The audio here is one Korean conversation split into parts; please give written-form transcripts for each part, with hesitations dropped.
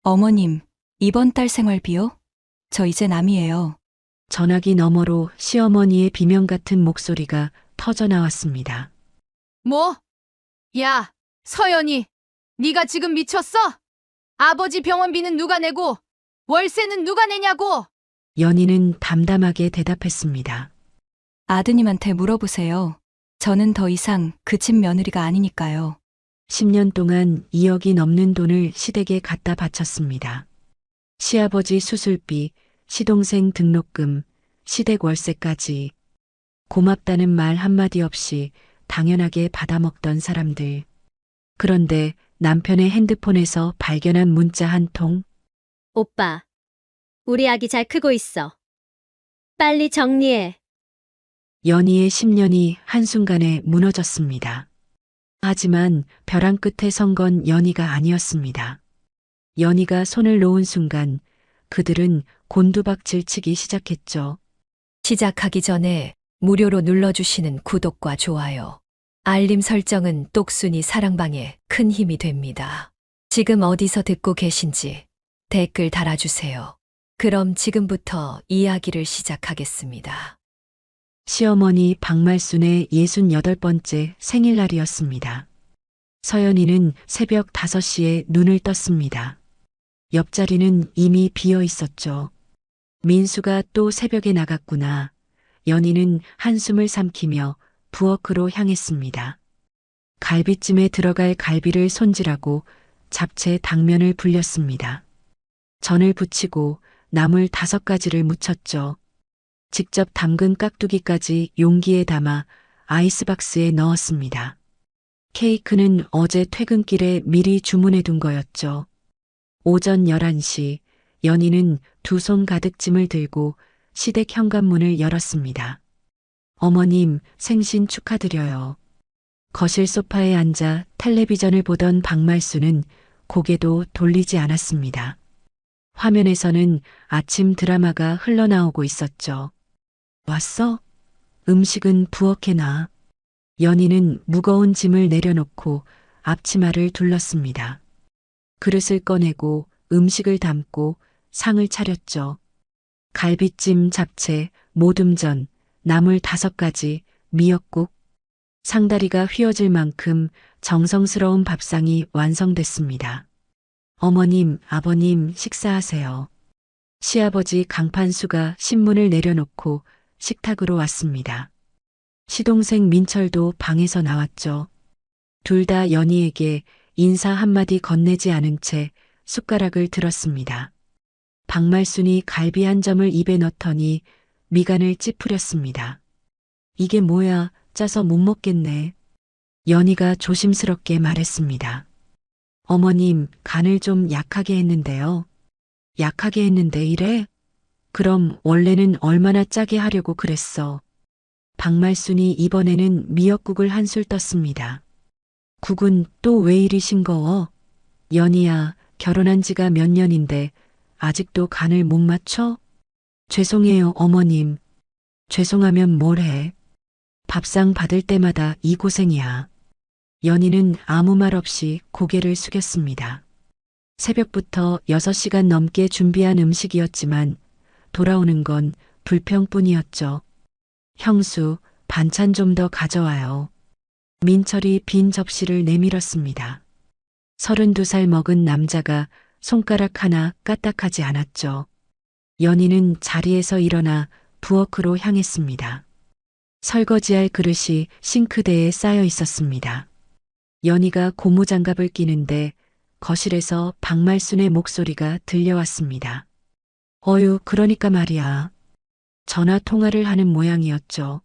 어머님, 이번 달 생활비요? 저 이제 남이에요. 전화기 너머로 시어머니의 비명 같은 목소리가 터져 나왔습니다. 뭐? 야, 서연이, 네가 지금 미쳤어? 아버지 병원비는 누가 내고 월세는 누가 내냐고? 연희는 담담하게 대답했습니다. 아드님한테 물어보세요. 저는 더 이상 그 집 며느리가 아니니까요. 10년 동안 2억이 넘는 돈을 시댁에 갖다 바쳤습니다. 시아버지 수술비, 시동생 등록금, 시댁 월세까지 고맙다는 말 한마디 없이 당연하게 받아먹던 사람들. 그런데 남편의 핸드폰에서 발견한 문자 한 통. 오빠, 우리 아기 잘 크고 있어. 빨리 정리해. 연희의 10년이 한순간에 무너졌습니다. 하지만 벼랑 끝에 선 건 연희가 아니었습니다. 연희가 손을 놓은 순간 그들은 곤두박질 치기 시작했죠. 시작하기 전에 무료로 눌러주시는 구독과 좋아요, 알림 설정은 똑순이 사랑방에 큰 힘이 됩니다. 지금 어디서 듣고 계신지 댓글 달아주세요. 그럼 지금부터 이야기를 시작하겠습니다. 시어머니 박말순의 68번째 생일날이었습니다. 서연이는 새벽 5시에 눈을 떴습니다. 옆자리는 이미 비어 있었죠. 민수가 또 새벽에 나갔구나. 연희는 한숨을 삼키며 부엌으로 향했습니다. 갈비찜에 들어갈 갈비를 손질하고 잡채 당면을 불렸습니다. 전을 부치고 나물 5가지를 무쳤죠. 직접 담근 깍두기까지 용기에 담아 아이스박스에 넣었습니다. 케이크는 어제 퇴근길에 미리 주문해 둔 거였죠. 오전 11시 연희는 2손 가득 짐을 들고 시댁 현관문을 열었습니다. 어머님, 생신 축하드려요. 거실 소파에 앉아 텔레비전을 보던 박말수는 고개도 돌리지 않았습니다. 화면에서는 아침 드라마가 흘러나오고 있었죠. 왔어? 음식은 부엌에 놔. 연희는 무거운 짐을 내려놓고 앞치마를 둘렀습니다. 그릇을 꺼내고 음식을 담고 상을 차렸죠. 갈비찜, 잡채, 모듬전, 나물 5가지, 미역국. 상다리가 휘어질 만큼 정성스러운 밥상이 완성됐습니다. 어머님, 아버님 식사하세요. 시아버지 강판수가 신문을 내려놓고 식탁으로 왔습니다. 시동생 민철도 방에서 나왔죠. 둘 다 연희에게 인사 한마디 건네지 않은 채 숟가락을 들었습니다. 박말순이 갈비 한 점을 입에 넣더니 미간을 찌푸렸습니다. 이게 뭐야, 짜서 못 먹겠네. 연희가 조심스럽게 말했습니다. 어머님, 간을 좀 약하게 했는데요. 약하게 했는데 이래? 그럼 원래는 얼마나 짜게 하려고 그랬어. 박말순이 이번에는 미역국을 한술 떴습니다. 국은 또 왜 이리 싱거워? 연희야, 결혼한 지가 몇 년인데 아직도 간을 못 맞춰? 죄송해요, 어머님. 죄송하면 뭘 해? 밥상 받을 때마다 이 고생이야. 연희는 아무 말 없이 고개를 숙였습니다. 새벽부터 6시간 넘게 준비한 음식이었지만 돌아오는 건 불평뿐이었죠. 형수, 반찬 좀 더 가져와요. 민철이 빈 접시를 내밀었습니다. 32살 먹은 남자가 손가락 하나 까딱하지 않았죠. 연희는 자리에서 일어나 부엌으로 향했습니다. 설거지할 그릇이 싱크대에 쌓여 있었습니다. 연희가 고무장갑을 끼는데 거실에서 박말순의 목소리가 들려왔습니다. 어휴, 그러니까 말이야. 전화 통화를 하는 모양이었죠.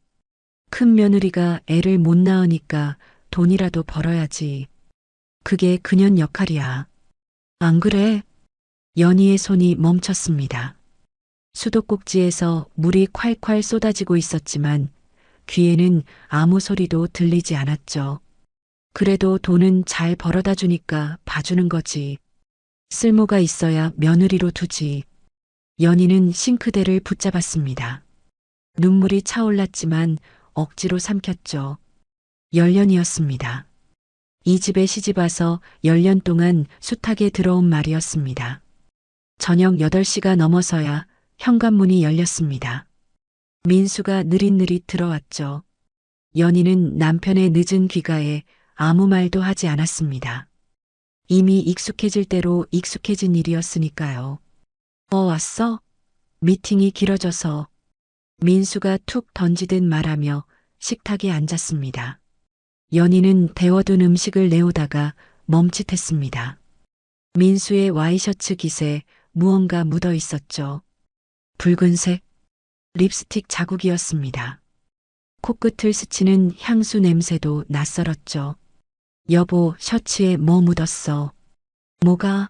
큰 며느리가 애를 못 낳으니까 돈이라도 벌어야지. 그게 그년 역할이야. 안 그래? 연희의 손이 멈췄습니다. 수도꼭지에서 물이 콸콸 쏟아지고 있었지만 귀에는 아무 소리도 들리지 않았죠. 그래도 돈은 잘 벌어다 주니까 봐주는 거지. 쓸모가 있어야 며느리로 두지. 연희는 싱크대를 붙잡았습니다. 눈물이 차올랐지만 억지로 삼켰죠. 10년이었습니다. 이 집에 시집와서 10년 동안 숱하게 들어온 말이었습니다. 저녁 8시가 넘어서야 현관문이 열렸습니다. 민수가 느릿느릿 들어왔죠. 연희는 남편의 늦은 귀가에 아무 말도 하지 않았습니다. 이미 익숙해질 대로 익숙해진 일이었으니까요. 왔어? 미팅이 길어져서 민수가 툭 던지듯 말하며 식탁에 앉았습니다. 연희는 데워둔 음식을 내오다가 멈칫했습니다. 민수의 와이셔츠 깃에 무언가 묻어 있었죠. 붉은색 립스틱 자국이었습니다. 코끝을 스치는 향수 냄새도 낯설었죠. 여보, 셔츠에 뭐 묻었어? 뭐가?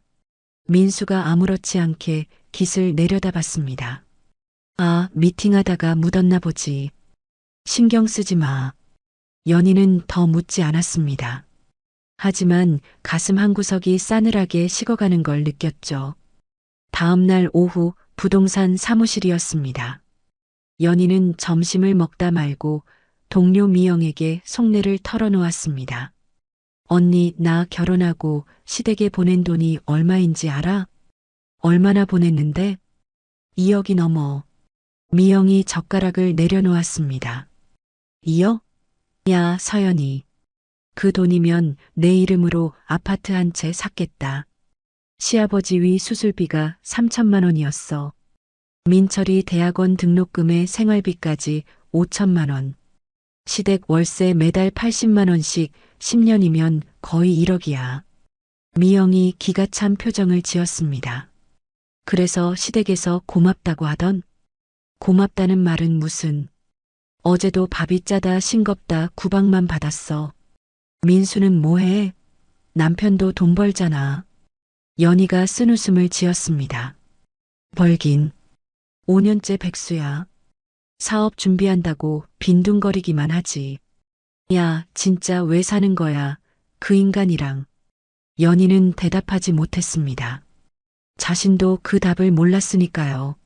민수가 아무렇지 않게 깃을 내려다봤습니다. 아, 미팅하다가 묻었나 보지. 신경 쓰지 마. 연희는 더 묻지 않았습니다. 하지만 가슴 한구석이 싸늘하게 식어가는 걸 느꼈죠. 다음 날 오후 부동산 사무실이었습니다. 연희는 점심을 먹다 말고 동료 미영에게 속내를 털어놓았습니다. 언니, 나 결혼하고 시댁에 보낸 돈이 얼마인지 알아? 얼마나 보냈는데? 2억이 넘어. 미영이 젓가락을 내려놓았습니다. 2억? 야, 서연이. 그 돈이면 내 이름으로 아파트 한 채 샀겠다. 시아버지 위 수술비가 3천만 원이었어. 민철이 대학원 등록금에 생활비까지 5천만 원. 시댁 월세 매달 80만 원씩 10년이면 거의 1억이야. 미영이 기가 찬 표정을 지었습니다. 그래서 시댁에서 고맙다고 하던? 고맙다는 말은 무슨? 어제도 밥이 짜다 싱겁다 구박만 받았어. 민수는 뭐해? 남편도 돈 벌잖아. 연희가 쓴웃음을 지었습니다. 벌긴. 5년째 백수야. 사업 준비한다고 빈둥거리기만 하지. 야, 진짜 왜 사는 거야? 그 인간이랑. 연희는 대답하지 못했습니다. 자신도 그 답을 몰랐으니까요.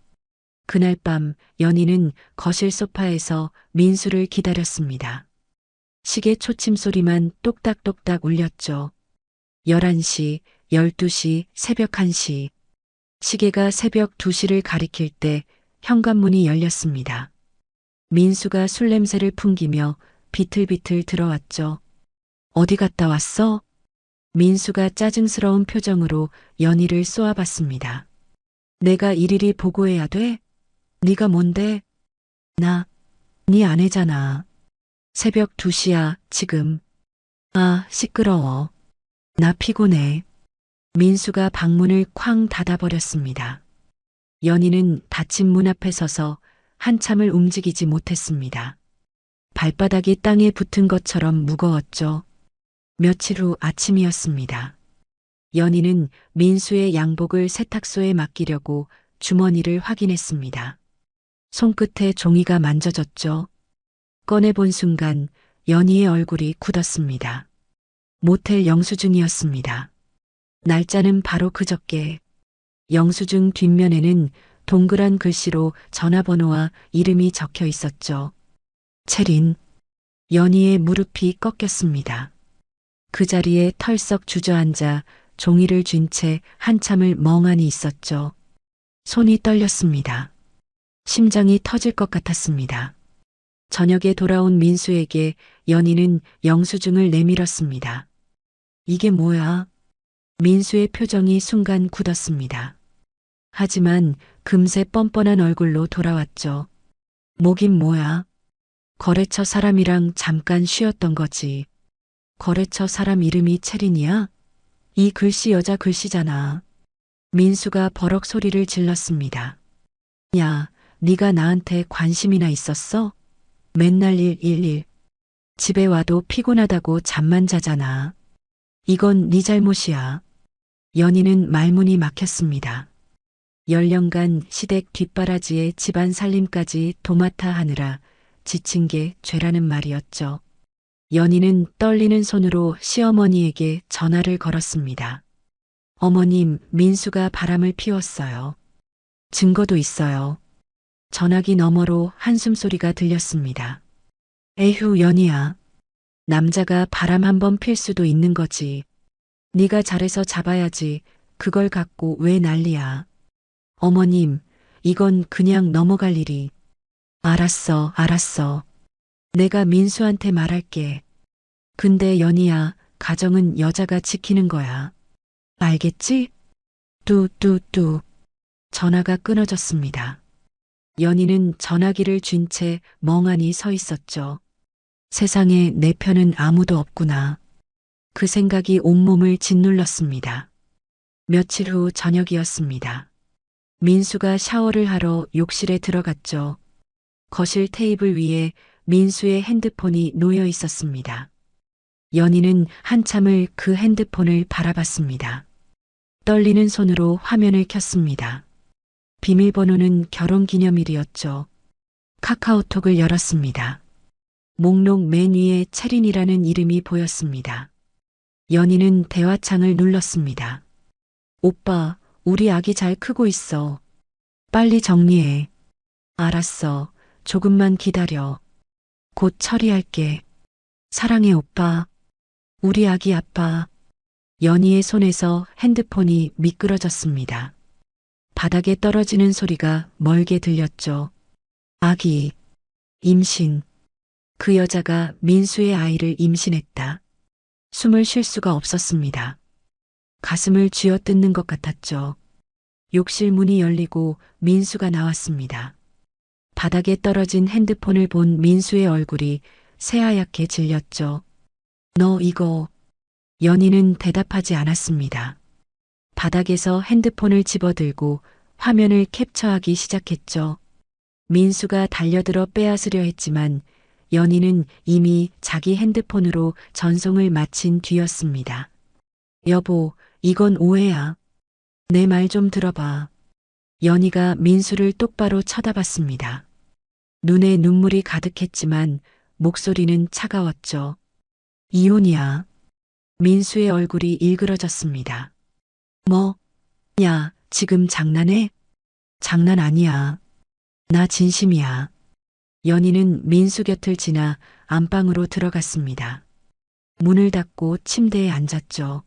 그날 밤 연희는 거실 소파에서 민수를 기다렸습니다. 시계 초침 소리만 똑딱똑딱 울렸죠. 11시, 12시, 새벽 1시. 시계가 새벽 2시를 가리킬 때 현관문이 열렸습니다. 민수가 술 냄새를 풍기며 비틀비틀 들어왔죠. 어디 갔다 왔어? 민수가 짜증스러운 표정으로 연희를 쏘아봤습니다. 내가 일일이 보고해야 돼? 네가 뭔데? 나, 네 아내잖아. 새벽 2시야, 지금. 아, 시끄러워. 나 피곤해. 민수가 방문을 쾅 닫아버렸습니다. 연희는 닫힌 문 앞에 서서 한참을 움직이지 못했습니다. 발바닥이 땅에 붙은 것처럼 무거웠죠. 며칠 후 아침이었습니다. 연희는 민수의 양복을 세탁소에 맡기려고 주머니를 확인했습니다. 손끝에 종이가 만져졌죠. 꺼내본 순간 연희의 얼굴이 굳었습니다. 모텔 영수증이었습니다. 날짜는 바로 그저께. 영수증 뒷면에는 동그란 글씨로 전화번호와 이름이 적혀 있었죠. 채린. 연희의 무릎이 꺾였습니다. 그 자리에 털썩 주저앉아 종이를 쥔 채 한참을 멍하니 있었죠. 손이 떨렸습니다. 심장이 터질 것 같았습니다. 저녁에 돌아온 민수에게 연희는 영수증을 내밀었습니다. 이게 뭐야? 민수의 표정이 순간 굳었습니다. 하지만 금세 뻔뻔한 얼굴로 돌아왔죠. 뭐긴 뭐야? 거래처 사람이랑 잠깐 쉬었던 거지. 거래처 사람 이름이 채린이야? 이 글씨 여자 글씨잖아. 민수가 버럭 소리를 질렀습니다. 야, 네가 나한테 관심이나 있었어? 맨날 111. 집에 와도 피곤하다고 잠만 자잖아. 이건 네 잘못이야. 연희는 말문이 막혔습니다. 10년간 시댁 뒷바라지에 집안 살림까지 도맡아 하느라 지친 게 죄라는 말이었죠. 연희는 떨리는 손으로 시어머니에게 전화를 걸었습니다. 어머님, 민수가 바람을 피웠어요. 증거도 있어요. 전화기 너머로 한숨소리가 들렸습니다. 에휴, 연희야. 남자가 바람 한번 필 수도 있는 거지. 네가 잘해서 잡아야지. 그걸 갖고 왜 난리야. 어머님, 이건 그냥 넘어갈 일이. 알았어, 알았어. 내가 민수한테 말할게. 근데 연희야, 가정은 여자가 지키는 거야. 알겠지? 뚜뚜뚜. 전화가 끊어졌습니다. 연희는 전화기를 쥔 채 멍하니 서 있었죠. 세상에 내 편은 아무도 없구나. 그 생각이 온몸을 짓눌렀습니다. 며칠 후 저녁이었습니다. 민수가 샤워를 하러 욕실에 들어갔죠. 거실 테이블 위에 민수의 핸드폰이 놓여 있었습니다. 연희는 한참을 그 핸드폰을 바라봤습니다. 떨리는 손으로 화면을 켰습니다. 비밀번호는 결혼기념일이었죠. 카카오톡을 열었습니다. 목록 맨 위에 채린이라는 이름이 보였습니다. 연희는 대화창을 눌렀습니다. 오빠, 우리 아기 잘 크고 있어. 빨리 정리해. 알았어. 조금만 기다려. 곧 처리할게. 사랑해, 오빠. 우리 아기 아빠. 연희의 손에서 핸드폰이 미끄러졌습니다. 바닥에 떨어지는 소리가 멀게 들렸죠. 아기. 임신. 그 여자가 민수의 아이를 임신했다. 숨을 쉴 수가 없었습니다. 가슴을 쥐어뜯는 것 같았죠. 욕실 문이 열리고 민수가 나왔습니다. 바닥에 떨어진 핸드폰을 본 민수의 얼굴이 새하얗게 질렸죠. 너 이거. 연희는 대답하지 않았습니다. 바닥에서 핸드폰을 집어들고 화면을 캡처하기 시작했죠. 민수가 달려들어 빼앗으려 했지만 연희는 이미 자기 핸드폰으로 전송을 마친 뒤였습니다. 여보, 이건 오해야. 내 말 좀 들어봐. 연희가 민수를 똑바로 쳐다봤습니다. 눈에 눈물이 가득했지만 목소리는 차가웠죠. 이혼이야. 민수의 얼굴이 일그러졌습니다. 뭐? 야, 지금 장난해? 장난 아니야. 나 진심이야. 연희는 민수 곁을 지나 안방으로 들어갔습니다. 문을 닫고 침대에 앉았죠.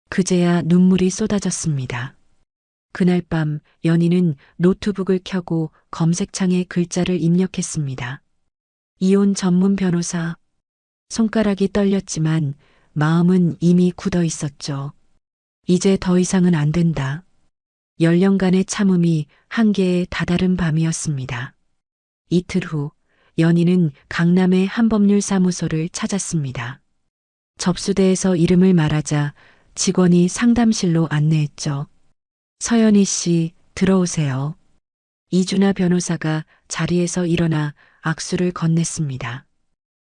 그제야 눈물이 쏟아졌습니다. 그날 밤 연희는 노트북을 켜고 검색창에 글자를 입력했습니다. 이혼 전문 변호사. 손가락이 떨렸지만 마음은 이미 굳어 있었죠. 이제 더 이상은 안 된다. 열년간의 참음이 한계에 다다른 밤이었습니다. 이틀 후 연희는 강남의 한법률사무소를 찾았습니다. 접수대에서 이름을 말하자 직원이 상담실로 안내했죠. 서연희 씨, 들어오세요. 이준하 변호사가 자리에서 일어나 악수를 건넸습니다.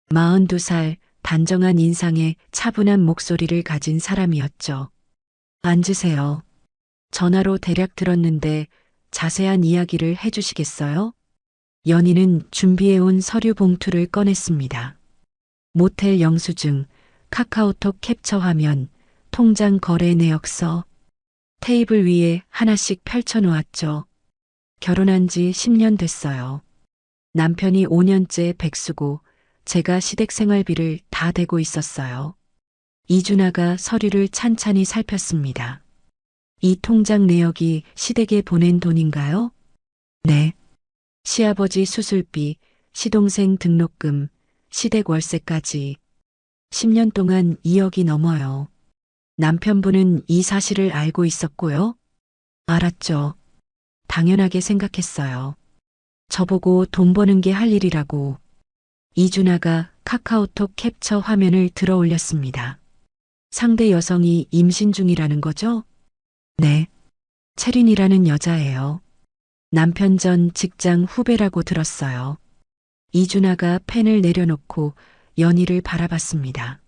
42살 단정한 인상에 차분한 목소리를 가진 사람이었죠. 앉으세요. 전화로 대략 들었는데 자세한 이야기를 해주시겠어요? 연희는 준비해온 서류 봉투를 꺼냈습니다. 모텔 영수증, 카카오톡 캡처 화면, 통장 거래 내역서, 테이블 위에 하나씩 펼쳐놓았죠. 결혼한 지 10년 됐어요. 남편이 5년째 백수고 제가 시댁 생활비를 다 대고 있었어요. 이준하가 서류를 찬찬히 살폈습니다. 이 통장 내역이 시댁에 보낸 돈인가요? 네. 시아버지 수술비, 시동생 등록금, 시댁 월세까지 10년 동안 2억이 넘어요. 남편분은 이 사실을 알고 있었고요. 알았죠. 당연하게 생각했어요. 저보고 돈 버는 게 할 일이라고. 이준하가 카카오톡 캡처 화면을 들어 올렸습니다. 상대 여성이 임신 중이라는 거죠? 네. 채린이라는 여자예요. 남편 전 직장 후배라고 들었어요. 이준하가 펜을 내려놓고 연희를 바라봤습니다.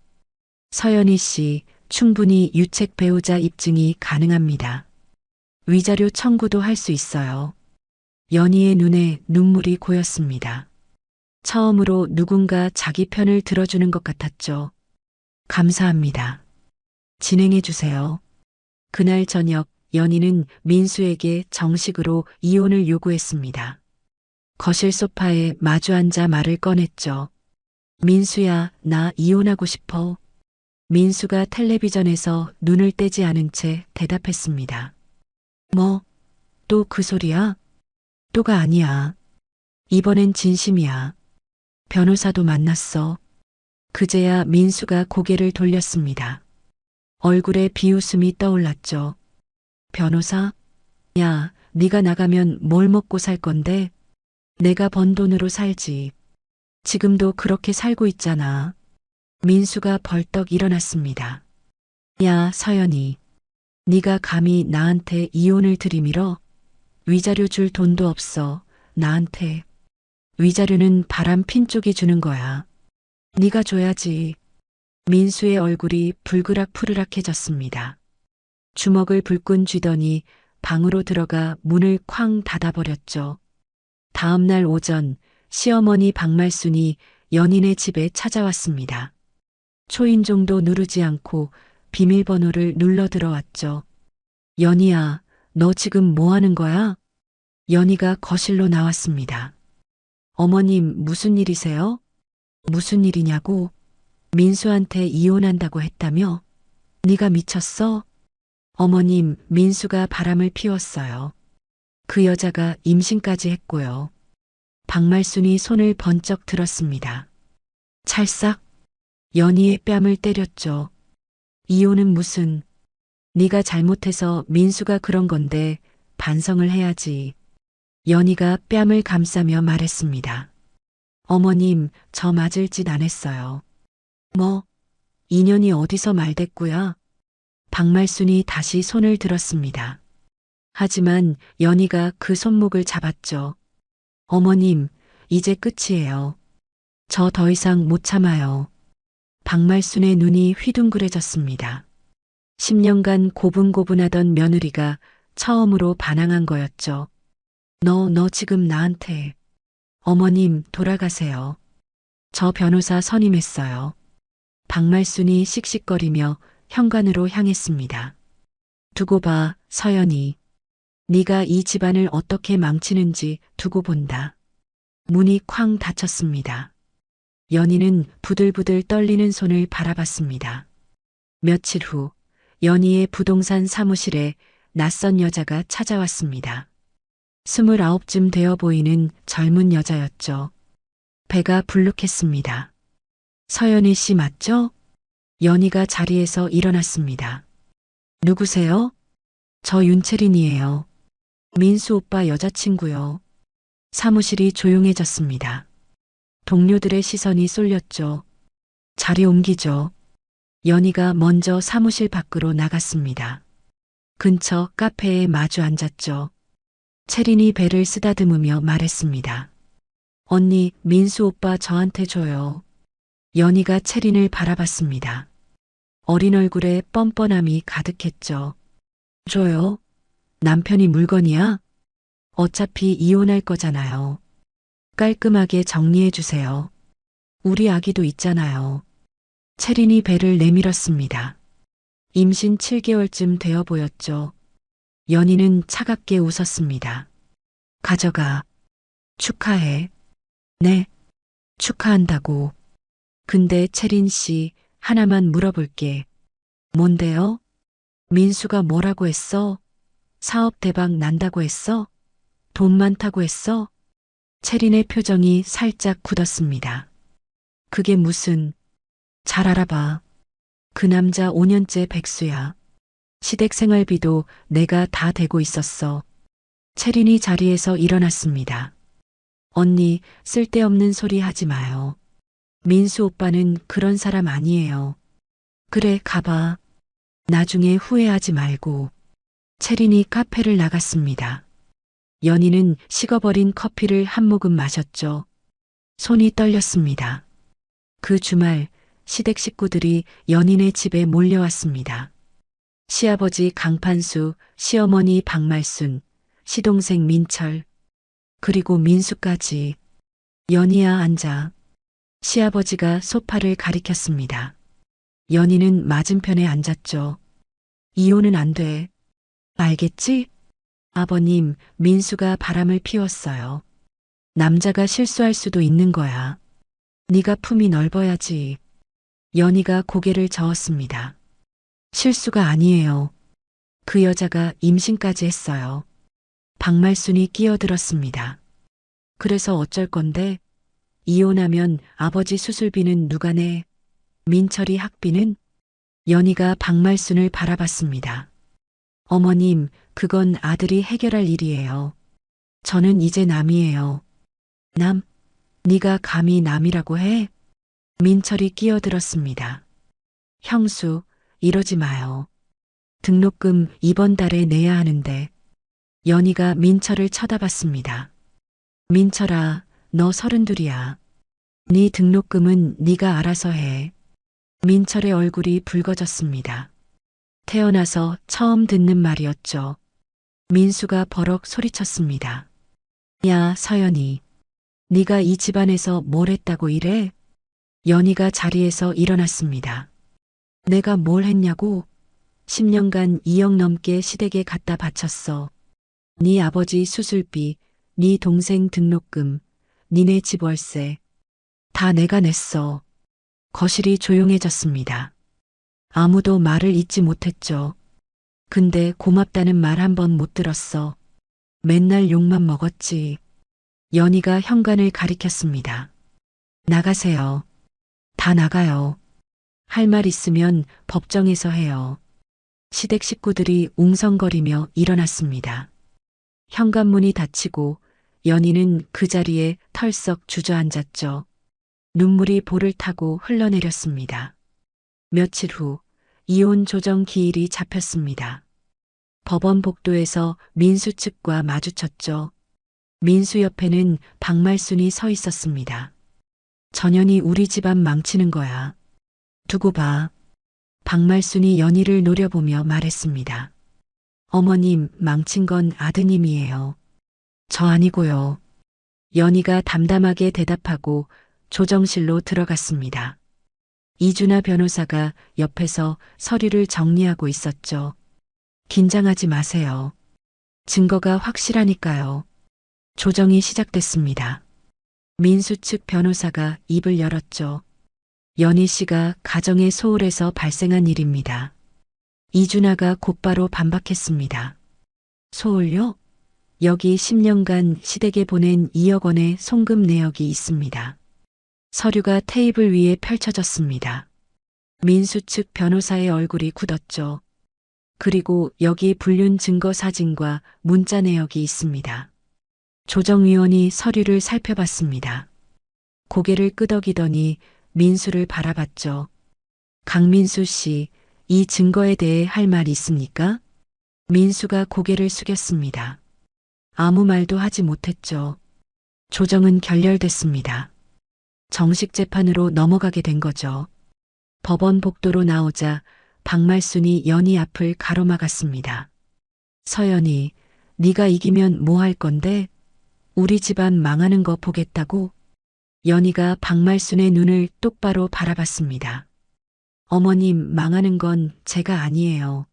서연희 씨, 충분히 유책 배우자 입증이 가능합니다. 위자료 청구도 할 수 있어요. 연희의 눈에 눈물이 고였습니다. 처음으로 누군가 자기 편을 들어주는 것 같았죠. 감사합니다. 진행해 주세요. 그날 저녁 연희는 민수에게 정식으로 이혼을 요구했습니다. 거실 소파에 마주 앉아 말을 꺼냈죠. 민수야, 나 이혼하고 싶어. 민수가 텔레비전에서 눈을 떼지 않은 채 대답했습니다. 뭐? 또 그 소리야? 또가 아니야. 이번엔 진심이야. 변호사도 만났어. 그제야 민수가 고개를 돌렸습니다. 얼굴에 비웃음이 떠올랐죠. 변호사? 야, 네가 나가면 뭘 먹고 살 건데? 내가 번 돈으로 살지. 지금도 그렇게 살고 있잖아. 민수가 벌떡 일어났습니다. 야, 서연이. 네가 감히 나한테 이혼을 들이밀어? 위자료 줄 돈도 없어. 나한테. 위자료는 바람 핀 쪽이 주는 거야. 네가 줘야지. 민수의 얼굴이 불그락푸르락해졌습니다. 주먹을 불끈 쥐더니 방으로 들어가 문을 쾅 닫아버렸죠. 다음 날 오전 시어머니 박말순이 연인의 집에 찾아왔습니다. 초인종도 누르지 않고 비밀번호를 눌러 들어왔죠. 연희야, 너 지금 뭐 하는 거야? 연희가 거실로 나왔습니다. 어머님, 무슨 일이세요? 무슨 일이냐고? 민수한테 이혼한다고 했다며? 네가 미쳤어? 어머님, 민수가 바람을 피웠어요. 그 여자가 임신까지 했고요. 박말순이 손을 번쩍 들었습니다. 찰싹 연희의 뺨을 때렸죠. 이혼은 무슨, 네가 잘못해서 민수가 그런 건데 반성을 해야지. 연희가 뺨을 감싸며 말했습니다. 어머님, 저 맞을 짓 안 했어요. 뭐, 인연이 어디서 말댔구야? 박말순이 다시 손을 들었습니다. 하지만 연희가 그 손목을 잡았죠. 어머님, 이제 끝이에요. 저 더 이상 못 참아요. 박말순의 눈이 휘둥그레졌습니다. 10년간 고분고분하던 며느리가 처음으로 반항한 거였죠. 너 지금 나한테. 어머님, 돌아가세요. 저 변호사 선임했어요. 박말순이 씩씩거리며 현관으로 향했습니다. 두고 봐, 서연이. 네가 이 집안을 어떻게 망치는지 두고 본다. 문이 쾅 닫혔습니다. 연희는 부들부들 떨리는 손을 바라봤습니다. 며칠 후 연희의 부동산 사무실에 낯선 여자가 찾아왔습니다. 29쯤 되어 보이는 젊은 여자였죠. 배가 불룩했습니다. 서연희 씨 맞죠? 연희가 자리에서 일어났습니다. 누구세요? 저 윤채린이에요. 민수 오빠 여자친구요. 사무실이 조용해졌습니다. 동료들의 시선이 쏠렸죠. 자리 옮기죠. 연희가 먼저 사무실 밖으로 나갔습니다. 근처 카페에 마주 앉았죠. 채린이 배를 쓰다듬으며 말했습니다. 언니, 민수 오빠 저한테 줘요. 연희가 채린을 바라봤습니다. 어린 얼굴에 뻔뻔함이 가득했죠. 줘요? 남편이 물건이야? 어차피 이혼할 거잖아요. 깔끔하게 정리해 주세요. 우리 아기도 있잖아요. 채린이 배를 내밀었습니다. 임신 7개월쯤 되어 보였죠. 연희는 차갑게 웃었습니다. 가져가. 축하해. 네, 축하한다고. 근데 채린 씨, 하나만 물어볼게. 뭔데요? 민수가 뭐라고 했어? 사업 대박 난다고 했어? 돈 많다고 했어? 채린의 표정이 살짝 굳었습니다. 그게 무슨, 잘 알아봐. 그 남자 5년째 백수야. 시댁 생활비도 내가 다 대고 있었어. 채린이 자리에서 일어났습니다. 언니, 쓸데없는 소리 하지 마요. 민수 오빠는 그런 사람 아니에요. 그래, 가봐. 나중에 후회하지 말고. 채린이 카페를 나갔습니다. 연희는 식어버린 커피를 한 모금 마셨죠. 손이 떨렸습니다. 그 주말 시댁 식구들이 연희네 집에 몰려왔습니다. 시아버지 강판수, 시어머니 박말순, 시동생 민철, 그리고 민수까지. 연희야, 앉아. 시아버지가 소파를 가리켰습니다. 연희는 맞은편에 앉았죠. 이혼은 안 돼. 알겠지? 아버님, 민수가 바람을 피웠어요. 남자가 실수할 수도 있는 거야. 네가 품이 넓어야지. 연희가 고개를 저었습니다. 실수가 아니에요. 그 여자가 임신까지 했어요. 박말순이 끼어들었습니다. 그래서 어쩔 건데? 이혼하면 아버지 수술비는 누가 내? 민철이 학비는? 연희가 박말순을 바라봤습니다. 어머님, 그건 아들이 해결할 일이에요. 저는 이제 남이에요. 남? 네가 감히 남이라고 해? 민철이 끼어들었습니다. 형수, 이러지 마요. 등록금 이번 달에 내야 하는데. 연희가 민철을 쳐다봤습니다. 민철아, 너 32이야. 네 등록금은 네가 알아서 해. 민철의 얼굴이 붉어졌습니다. 태어나서 처음 듣는 말이었죠. 민수가 버럭 소리쳤습니다. 야, 서연이. 네가 이 집안에서 뭘 했다고 이래? 연희가 자리에서 일어났습니다. 내가 뭘 했냐고? 10년간 2억 넘게 시댁에 갖다 바쳤어. 네 아버지 수술비, 네 동생 등록금, 니네 집 월세. 다 내가 냈어. 거실이 조용해졌습니다. 아무도 말을 잇지 못했죠. 근데 고맙다는 말 한 번 못 들었어. 맨날 욕만 먹었지. 연희가 현관을 가리켰습니다. 나가세요. 다 나가요. 할 말 있으면 법정에서 해요. 시댁 식구들이 웅성거리며 일어났습니다. 현관문이 닫히고 연희는 그 자리에 털썩 주저앉았죠. 눈물이 볼을 타고 흘러내렸습니다. 며칠 후 이혼 조정 기일이 잡혔습니다. 법원 복도에서 민수 측과 마주쳤죠. 민수 옆에는 박말순이 서 있었습니다. 전현이 우리 집안 망치는 거야. 두고 봐. 박말순이 연희를 노려보며 말했습니다. 어머님, 망친 건 아드님이에요. 저 아니고요. 연희가 담담하게 대답하고 조정실로 들어갔습니다. 이준하 변호사가 옆에서 서류를 정리하고 있었죠. 긴장하지 마세요. 증거가 확실하니까요. 조정이 시작됐습니다. 민수 측 변호사가 입을 열었죠. 연희 씨가 가정의 소홀에서 발생한 일입니다. 이준하가 곧바로 반박했습니다. 소홀요? 여기 10년간 시댁에 보낸 2억 원의 송금 내역이 있습니다. 서류가 테이블 위에 펼쳐졌습니다. 민수 측 변호사의 얼굴이 굳었죠. 그리고 여기 불륜 증거 사진과 문자 내역이 있습니다. 조정위원이 서류를 살펴봤습니다. 고개를 끄덕이더니 민수를 바라봤죠. 강민수 씨, 이 증거에 대해 할 말 있습니까? 민수가 고개를 숙였습니다. 아무 말도 하지 못했죠. 조정은 결렬됐습니다. 정식 재판으로 넘어가게 된 거죠. 법원 복도로 나오자 박말순이 연희 앞을 가로막았습니다. 서연이, 네가 이기면 뭐 할 건데? 우리 집안 망하는 거 보겠다고? 연희가 박말순의 눈을 똑바로 바라봤습니다. 어머님, 망하는 건 제가 아니에요.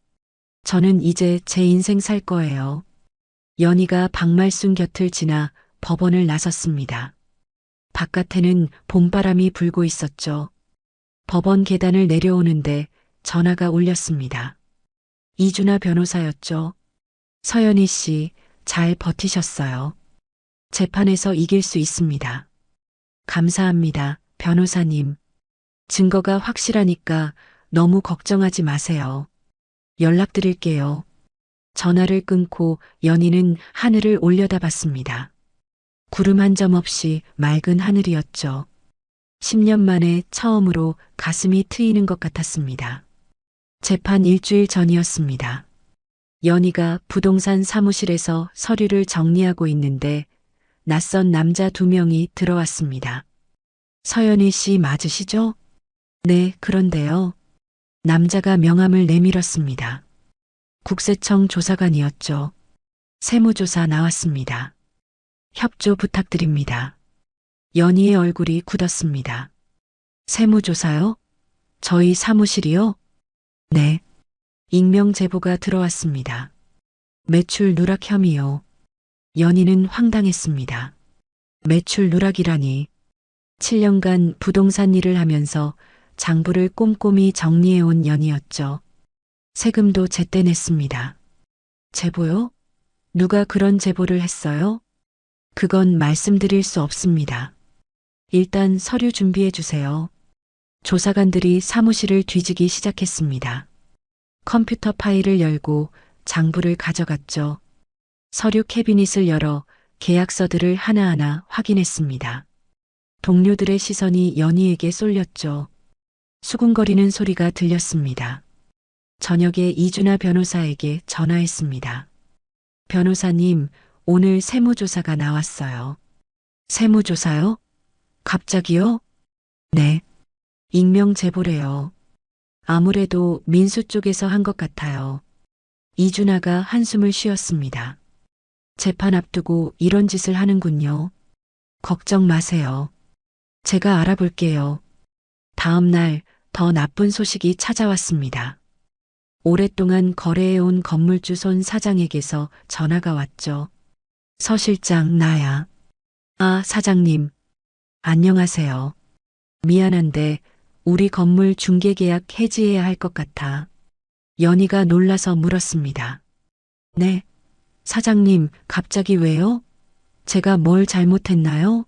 저는 이제 제 인생 살 거예요. 연희가 박말순 곁을 지나 법원을 나섰습니다. 바깥에는 봄바람이 불고 있었죠. 법원 계단을 내려오는데 전화가 울렸습니다. 이준하 변호사였죠. 서연희 씨, 잘 버티셨어요. 재판에서 이길 수 있습니다. 감사합니다, 변호사님. 증거가 확실하니까 너무 걱정하지 마세요. 연락드릴게요. 전화를 끊고 연희는 하늘을 올려다봤습니다. 구름 한 점 없이 맑은 하늘이었죠. 10년 만에 처음으로 가슴이 트이는 것 같았습니다. 재판 일주일 전이었습니다. 연희가 부동산 사무실에서 서류를 정리하고 있는데 낯선 남자 2명이 들어왔습니다. 서연희 씨 맞으시죠? 네, 그런데요. 남자가 명함을 내밀었습니다. 국세청 조사관이었죠. 세무조사 나왔습니다. 협조 부탁드립니다. 연희의 얼굴이 굳었습니다. 세무조사요? 저희 사무실이요? 네. 익명 제보가 들어왔습니다. 매출 누락 혐의요. 연희는 황당했습니다. 매출 누락이라니. 7년간 부동산 일을 하면서 장부를 꼼꼼히 정리해온 연희였죠. 세금도 제때 냈습니다. 제보요? 누가 그런 제보를 했어요? 그건 말씀드릴 수 없습니다. 일단 서류 준비해 주세요. 조사관들이 사무실을 뒤지기 시작했습니다. 컴퓨터 파일을 열고 장부를 가져갔죠. 서류 캐비닛을 열어 계약서들을 하나하나 확인했습니다. 동료들의 시선이 연희에게 쏠렸죠. 수군거리는 소리가 들렸습니다. 저녁에 이준하 변호사에게 전화했습니다. 변호사님, 오늘 세무조사가 나왔어요. 세무조사요? 갑자기요? 네. 익명 제보래요. 아무래도 민수 쪽에서 한 것 같아요. 이준하가 한숨을 쉬었습니다. 재판 앞두고 이런 짓을 하는군요. 걱정 마세요. 제가 알아볼게요. 다음 날 더 나쁜 소식이 찾아왔습니다. 오랫동안 거래해온 건물주 손 사장에게서 전화가 왔죠. 서 실장, 나야. 아, 사장님. 안녕하세요. 미안한데 우리 건물 중개계약 해지해야 할 것 같아. 연희가 놀라서 물었습니다. 네. 사장님, 갑자기 왜요? 제가 뭘 잘못했나요?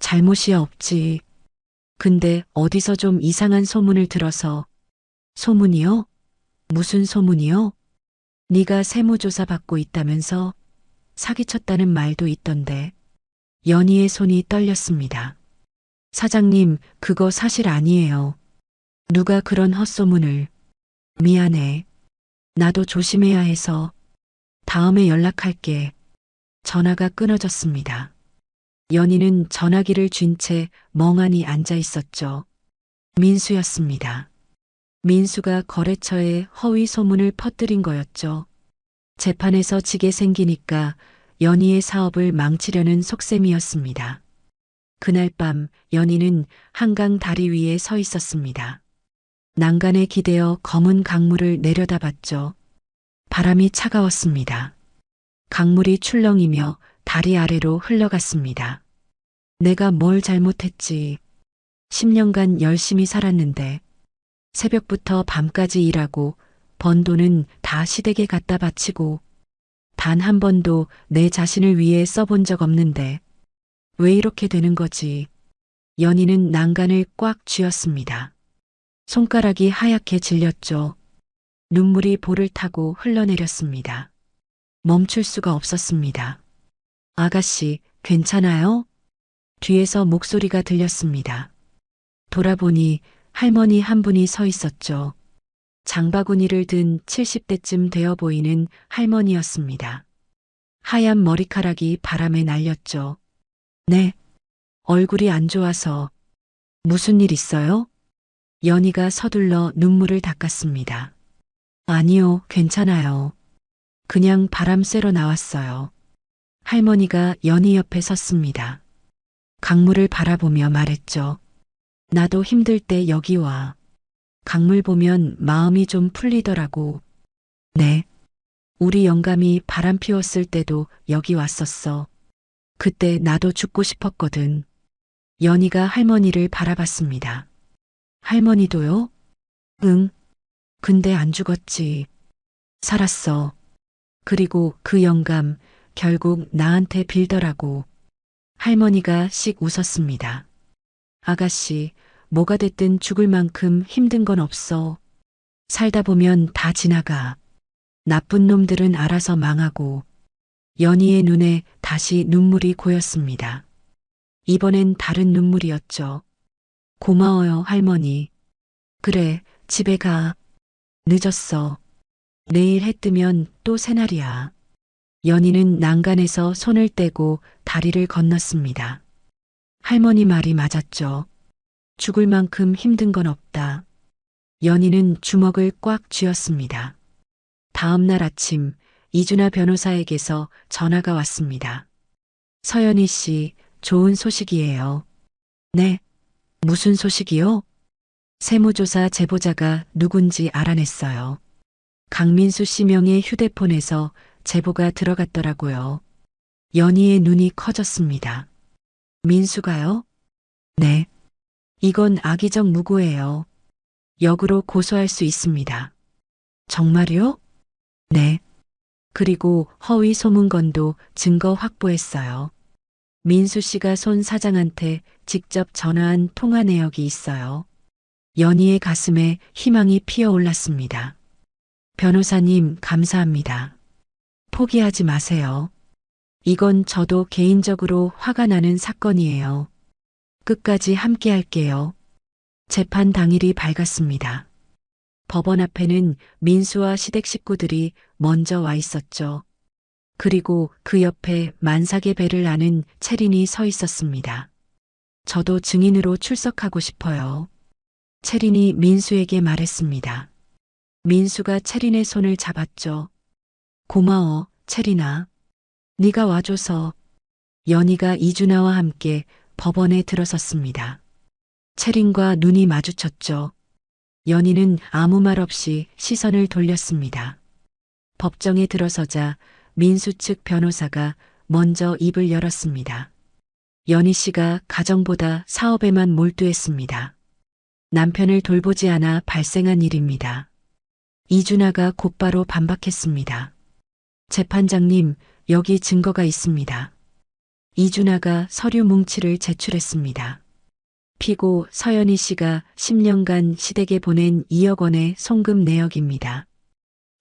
잘못이야 없지. 근데 어디서 좀 이상한 소문을 들어서. 소문이요? 무슨 소문이요? 네가 세무조사 받고 있다면서 사기쳤다는 말도 있던데. 연희의 손이 떨렸습니다. 사장님, 그거 사실 아니에요. 누가 그런 헛소문을. 미안해. 나도 조심해야 해서. 다음에 연락할게. 전화가 끊어졌습니다. 연희는 전화기를 쥔 채 멍하니 앉아 있었죠. 민수였습니다. 민수가 거래처에 허위 소문을 퍼뜨린 거였죠. 재판에서 지게 생기니까 연희의 사업을 망치려는 속셈이었습니다. 그날 밤 연희는 한강 다리 위에 서 있었습니다. 난간에 기대어 검은 강물을 내려다봤죠. 바람이 차가웠습니다. 강물이 출렁이며 다리 아래로 흘러갔습니다. 내가 뭘 잘못했지. 10년간 열심히 살았는데 새벽부터 밤까지 일하고 번 돈은 다 시댁에 갖다 바치고 단 한 번도 내 자신을 위해 써본 적 없는데 왜 이렇게 되는 거지? 연희는 난간을 꽉 쥐었습니다. 손가락이 하얗게 질렸죠. 눈물이 볼을 타고 흘러내렸습니다. 멈출 수가 없었습니다. 아가씨, 괜찮아요? 뒤에서 목소리가 들렸습니다. 돌아보니 할머니 한 분이 서 있었죠. 장바구니를 든 70대쯤 되어 보이는 할머니였습니다. 하얀 머리카락이 바람에 날렸죠. 네. 얼굴이 안 좋아서. 무슨 일 있어요? 연희가 서둘러 눈물을 닦았습니다. 아니요, 괜찮아요. 그냥 바람 쐬러 나왔어요. 할머니가 연희 옆에 섰습니다. 강물을 바라보며 말했죠. 나도 힘들 때 여기 와. 강물 보면 마음이 좀 풀리더라고. 네. 우리 영감이 바람 피웠을 때도 여기 왔었어. 그때 나도 죽고 싶었거든. 연희가 할머니를 바라봤습니다. 할머니도요? 응. 근데 안 죽었지. 살았어. 그리고 그 영감 결국 나한테 빌더라고. 할머니가 씩 웃었습니다. 아가씨, 뭐가 됐든 죽을 만큼 힘든 건 없어. 살다 보면 다 지나가. 나쁜 놈들은 알아서 망하고. 연희의 눈에 다시 눈물이 고였습니다. 이번엔 다른 눈물이었죠. 고마워요, 할머니. 그래, 집에 가. 늦었어. 내일 해 뜨면 또 새날이야. 연희는 난간에서 손을 떼고 다리를 건넜습니다. 할머니 말이 맞았죠. 죽을 만큼 힘든 건 없다. 연희는 주먹을 꽉 쥐었습니다. 다음 날 아침 이준하 변호사에게서 전화가 왔습니다. 서연희 씨, 좋은 소식이에요. 네. 무슨 소식이요? 세무조사 제보자가 누군지 알아냈어요. 강민수 씨 명의 휴대폰에서 제보가 들어갔더라고요. 연희의 눈이 커졌습니다. 민수가요? 네. 이건 악의적 무고예요. 역으로 고소할 수 있습니다. 정말요? 네. 그리고 허위 소문건도 증거 확보했어요. 민수 씨가 손 사장한테 직접 전화한 통화 내역이 있어요. 연희의 가슴에 희망이 피어올랐습니다. 변호사님, 감사합니다. 포기하지 마세요. 이건 저도 개인적으로 화가 나는 사건이에요. 끝까지 함께 할게요. 재판 당일이 밝았습니다. 법원 앞에는 민수와 시댁 식구들이 먼저 와 있었죠. 그리고 그 옆에 만삭의 배를 아는 채린이 서 있었습니다. 저도 증인으로 출석하고 싶어요. 채린이 민수에게 말했습니다. 민수가 채린의 손을 잡았죠. 고마워, 채린아. 네가 와줘서. 연희가 이준아와 함께 법원에 들어섰습니다. 채린과 눈이 마주쳤죠. 연희는 아무 말 없이 시선을 돌렸습니다. 법정에 들어서자 민수 측 변호사가 먼저 입을 열었습니다. 연희 씨가 가정보다 사업에만 몰두했습니다. 남편을 돌보지 않아 발생한 일입니다. 이준아가 곧바로 반박했습니다. 재판장님, 여기 증거가 있습니다. 이준아가 서류 뭉치를 제출했습니다. 피고 서연희 씨가 10년간 시댁에 보낸 2억 원의 송금 내역입니다.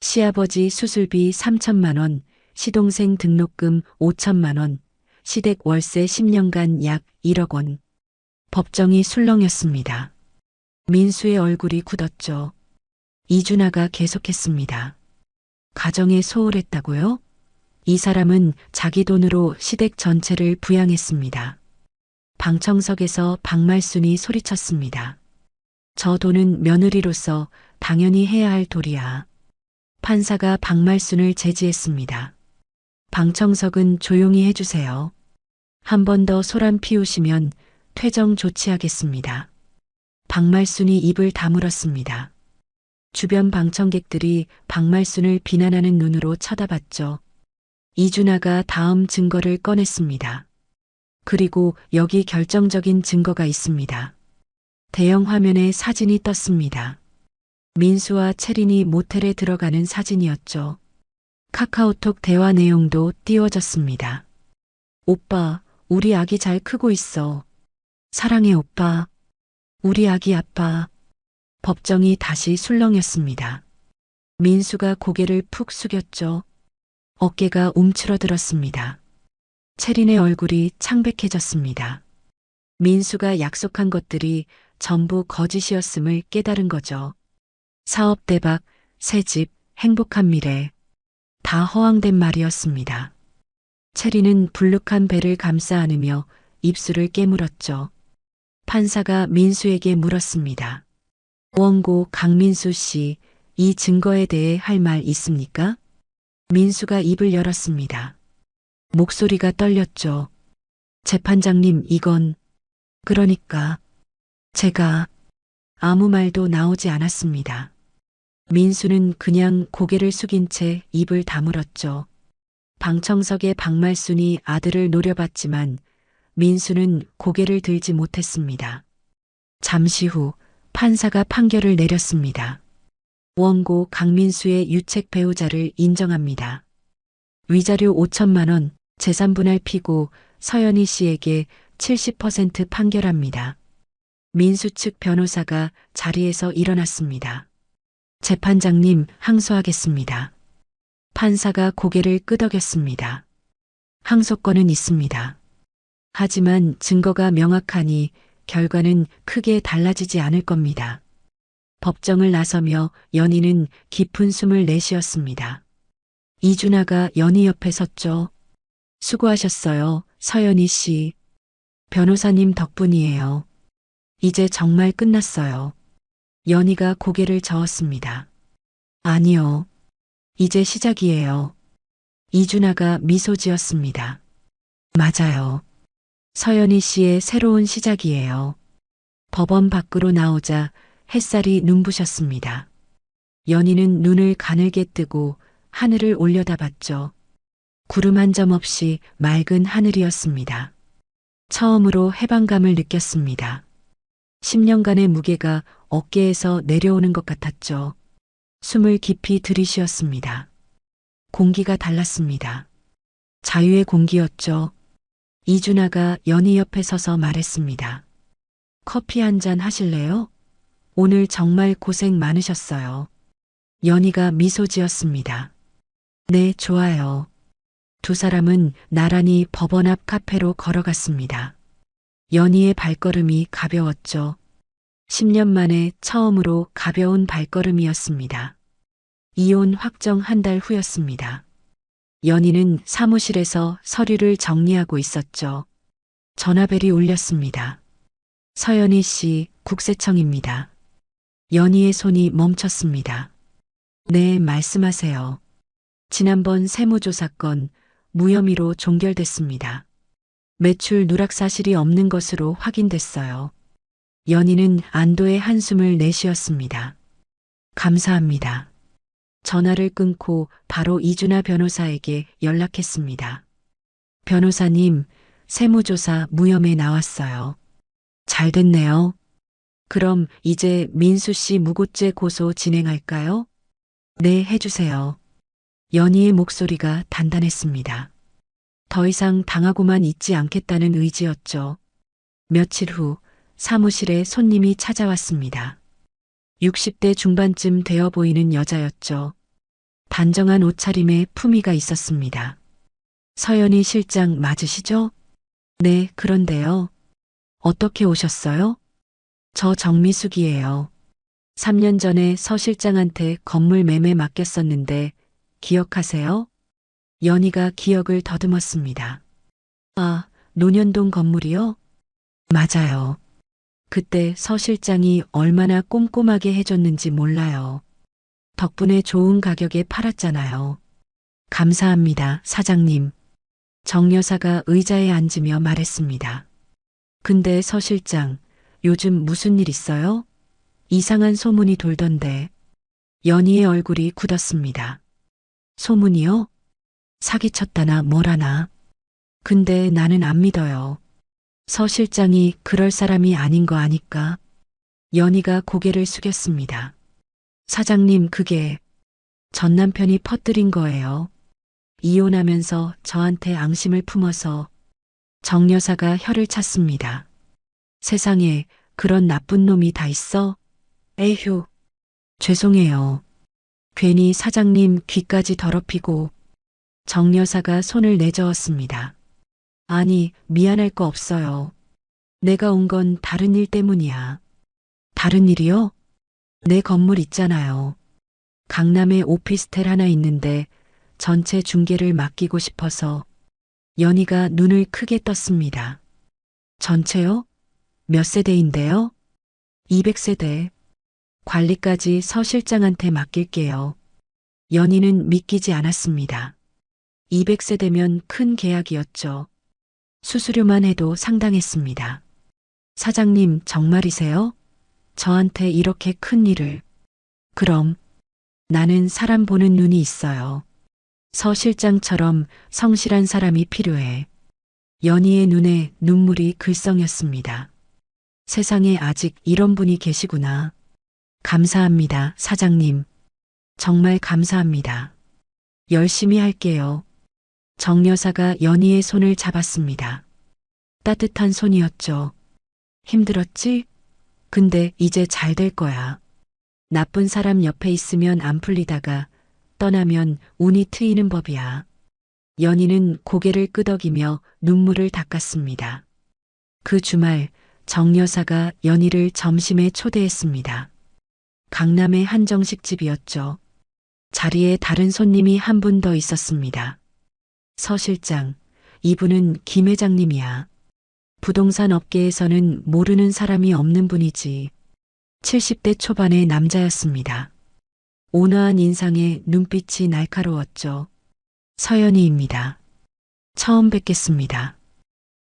시아버지 수술비 3천만 원, 시동생 등록금 5천만 원, 시댁 월세 10년간 약 1억 원. 법정이 술렁였습니다. 민수의 얼굴이 굳었죠. 이준아가 계속했습니다. 가정에 소홀했다고요? 이 사람은 자기 돈으로 시댁 전체를 부양했습니다. 방청석에서 박말순이 소리쳤습니다. 저 돈은 며느리로서 당연히 해야 할 도리야. 판사가 박말순을 제지했습니다. 방청석은 조용히 해주세요. 한 번 더 소란 피우시면 퇴정 조치하겠습니다. 박말순이 입을 다물었습니다. 주변 방청객들이 박말순을 비난하는 눈으로 쳐다봤죠. 이준아가 다음 증거를 꺼냈습니다. 그리고 여기 결정적인 증거가 있습니다. 대형 화면에 사진이 떴습니다. 민수와 채린이 모텔에 들어가는 사진이었죠. 카카오톡 대화 내용도 띄워졌습니다. 오빠, 우리 아기 잘 크고 있어. 사랑해 오빠. 우리 아기 아빠. 법정이 다시 술렁였습니다. 민수가 고개를 푹 숙였죠. 어깨가 움츠러들었습니다. 채린의 얼굴이 창백해졌습니다. 민수가 약속한 것들이 전부 거짓이었음을 깨달은 거죠. 사업 대박, 새 집, 행복한 미래. 다 허황된 말이었습니다. 채린은 불룩한 배를 감싸 안으며 입술을 깨물었죠. 판사가 민수에게 물었습니다. 원고 강민수 씨, 이 증거에 대해 할 말 있습니까? 민수가 입을 열었습니다. 목소리가 떨렸죠. 재판장님, 이건 그러니까 제가 아무 말도 나오지 않았습니다. 민수는 그냥 고개를 숙인 채 입을 다물었죠. 방청석의 박말순이 아들을 노려봤지만 민수는 고개를 들지 못했습니다. 잠시 후 판사가 판결을 내렸습니다. 원고 강민수의 유책 배우자를 인정합니다. 위자료 5천만 원, 재산분할 피고 서연희 씨에게 70% 판결합니다. 민수 측 변호사가 자리에서 일어났습니다. 재판장님, 항소하겠습니다. 판사가 고개를 끄덕였습니다. 항소권은 있습니다. 하지만 증거가 명확하니 결과는 크게 달라지지 않을 겁니다. 법정을 나서며 연희는 깊은 숨을 내쉬었습니다. 이준아가 연희 옆에 섰죠. 수고하셨어요, 서연희 씨. 변호사님 덕분이에요. 이제 정말 끝났어요. 연희가 고개를 저었습니다. 아니요. 이제 시작이에요. 이준아가 미소 지었습니다. 맞아요. 서연희 씨의 새로운 시작이에요. 법원 밖으로 나오자 햇살이 눈부셨습니다. 연희는 눈을 가늘게 뜨고 하늘을 올려다봤죠. 구름 한 점 없이 맑은 하늘이었습니다. 처음으로 해방감을 느꼈습니다. 10년간의 무게가 어깨에서 내려오는 것 같았죠. 숨을 깊이 들이쉬었습니다. 공기가 달랐습니다. 자유의 공기였죠. 이준아가 연희 옆에 서서 말했습니다. 커피 한 잔 하실래요? 오늘 정말 고생 많으셨어요. 연희가 미소 지었습니다. 네, 좋아요. 두 사람은 나란히 법원 앞 카페로 걸어갔습니다. 연희의 발걸음이 가벼웠죠. 10년 만에 처음으로 가벼운 발걸음이었습니다. 이혼 확정 한 달 후였습니다. 연희는 사무실에서 서류를 정리하고 있었죠. 전화벨이 울렸습니다. 서연희 씨, 국세청입니다. 연희의 손이 멈췄습니다. 네, 말씀하세요. 지난번 세무조사 건 무혐의로 종결됐습니다. 매출 누락 사실이 없는 것으로 확인됐어요. 연희는 안도의 한숨을 내쉬었습니다. 감사합니다. 전화를 끊고 바로 이준아 변호사에게 연락했습니다. 변호사님, 세무조사 무혐의 나왔어요. 잘 됐네요. 그럼 이제 민수 씨 무고죄 고소 진행할까요? 네, 해주세요. 연희의 목소리가 단단했습니다. 더 이상 당하고만 있지 않겠다는 의지였죠. 며칠 후 사무실에 손님이 찾아왔습니다. 60대 중반쯤 되어 보이는 여자였죠. 단정한 옷차림에 품위가 있었습니다. 서연희 실장 맞으시죠? 네, 그런데요. 어떻게 오셨어요? 저 정미숙이에요. 3년 전에 서 실장한테 건물 매매 맡겼었는데 기억하세요? 연희가 기억을 더듬었습니다. 아, 논현동 건물이요? 맞아요. 그때 서 실장이 얼마나 꼼꼼하게 해줬는지 몰라요. 덕분에 좋은 가격에 팔았잖아요. 감사합니다, 사장님. 정 여사가 의자에 앉으며 말했습니다. 근데 서 실장, 요즘 무슨 일 있어요? 이상한 소문이 돌던데. 연희의 얼굴이 굳었습니다. 소문이요? 사기쳤다나 뭐라나. 근데 나는 안 믿어요. 서 실장이 그럴 사람이 아닌 거 아니까. 연희가 고개를 숙였습니다. 사장님, 그게 전 남편이 퍼뜨린 거예요. 이혼하면서 저한테 앙심을 품어서. 정 여사가 혀를 찼습니다. 세상에 그런 나쁜 놈이 다 있어? 에휴. 죄송해요. 괜히 사장님 귀까지 더럽히고. 정 여사가 손을 내저었습니다. 아니, 미안할 거 없어요. 내가 온 건 다른 일 때문이야. 다른 일이요? 내 건물 있잖아요. 강남에 오피스텔 하나 있는데 전체 중개를 맡기고 싶어서. 연희가 눈을 크게 떴습니다. 전체요? 몇 세대인데요? 200세대. 관리까지 서 실장한테 맡길게요. 연희는 믿기지 않았습니다. 200세대면 큰 계약이었죠. 수수료만 해도 상당했습니다. 사장님, 정말이세요? 저한테 이렇게 큰 일을. 그럼 나는 사람 보는 눈이 있어요. 서 실장처럼 성실한 사람이 필요해. 연희의 눈에 눈물이 글썽였습니다. 세상에 아직 이런 분이 계시구나. 감사합니다, 사장님. 정말 감사합니다. 열심히 할게요. 정 여사가 연희의 손을 잡았습니다. 따뜻한 손이었죠. 힘들었지? 근데 이제 잘 될 거야. 나쁜 사람 옆에 있으면 안 풀리다가 떠나면 운이 트이는 법이야. 연희는 고개를 끄덕이며 눈물을 닦았습니다. 그 주말 정 여사가 연희를 점심에 초대했습니다. 강남의 한정식집이었죠. 자리에 다른 손님이 한 분 더 있었습니다. 서 실장, 이분은 김 회장님이야. 부동산 업계에서는 모르는 사람이 없는 분이지. 70대 초반의 남자였습니다. 온화한 인상에 눈빛이 날카로웠죠. 서연희입니다. 처음 뵙겠습니다.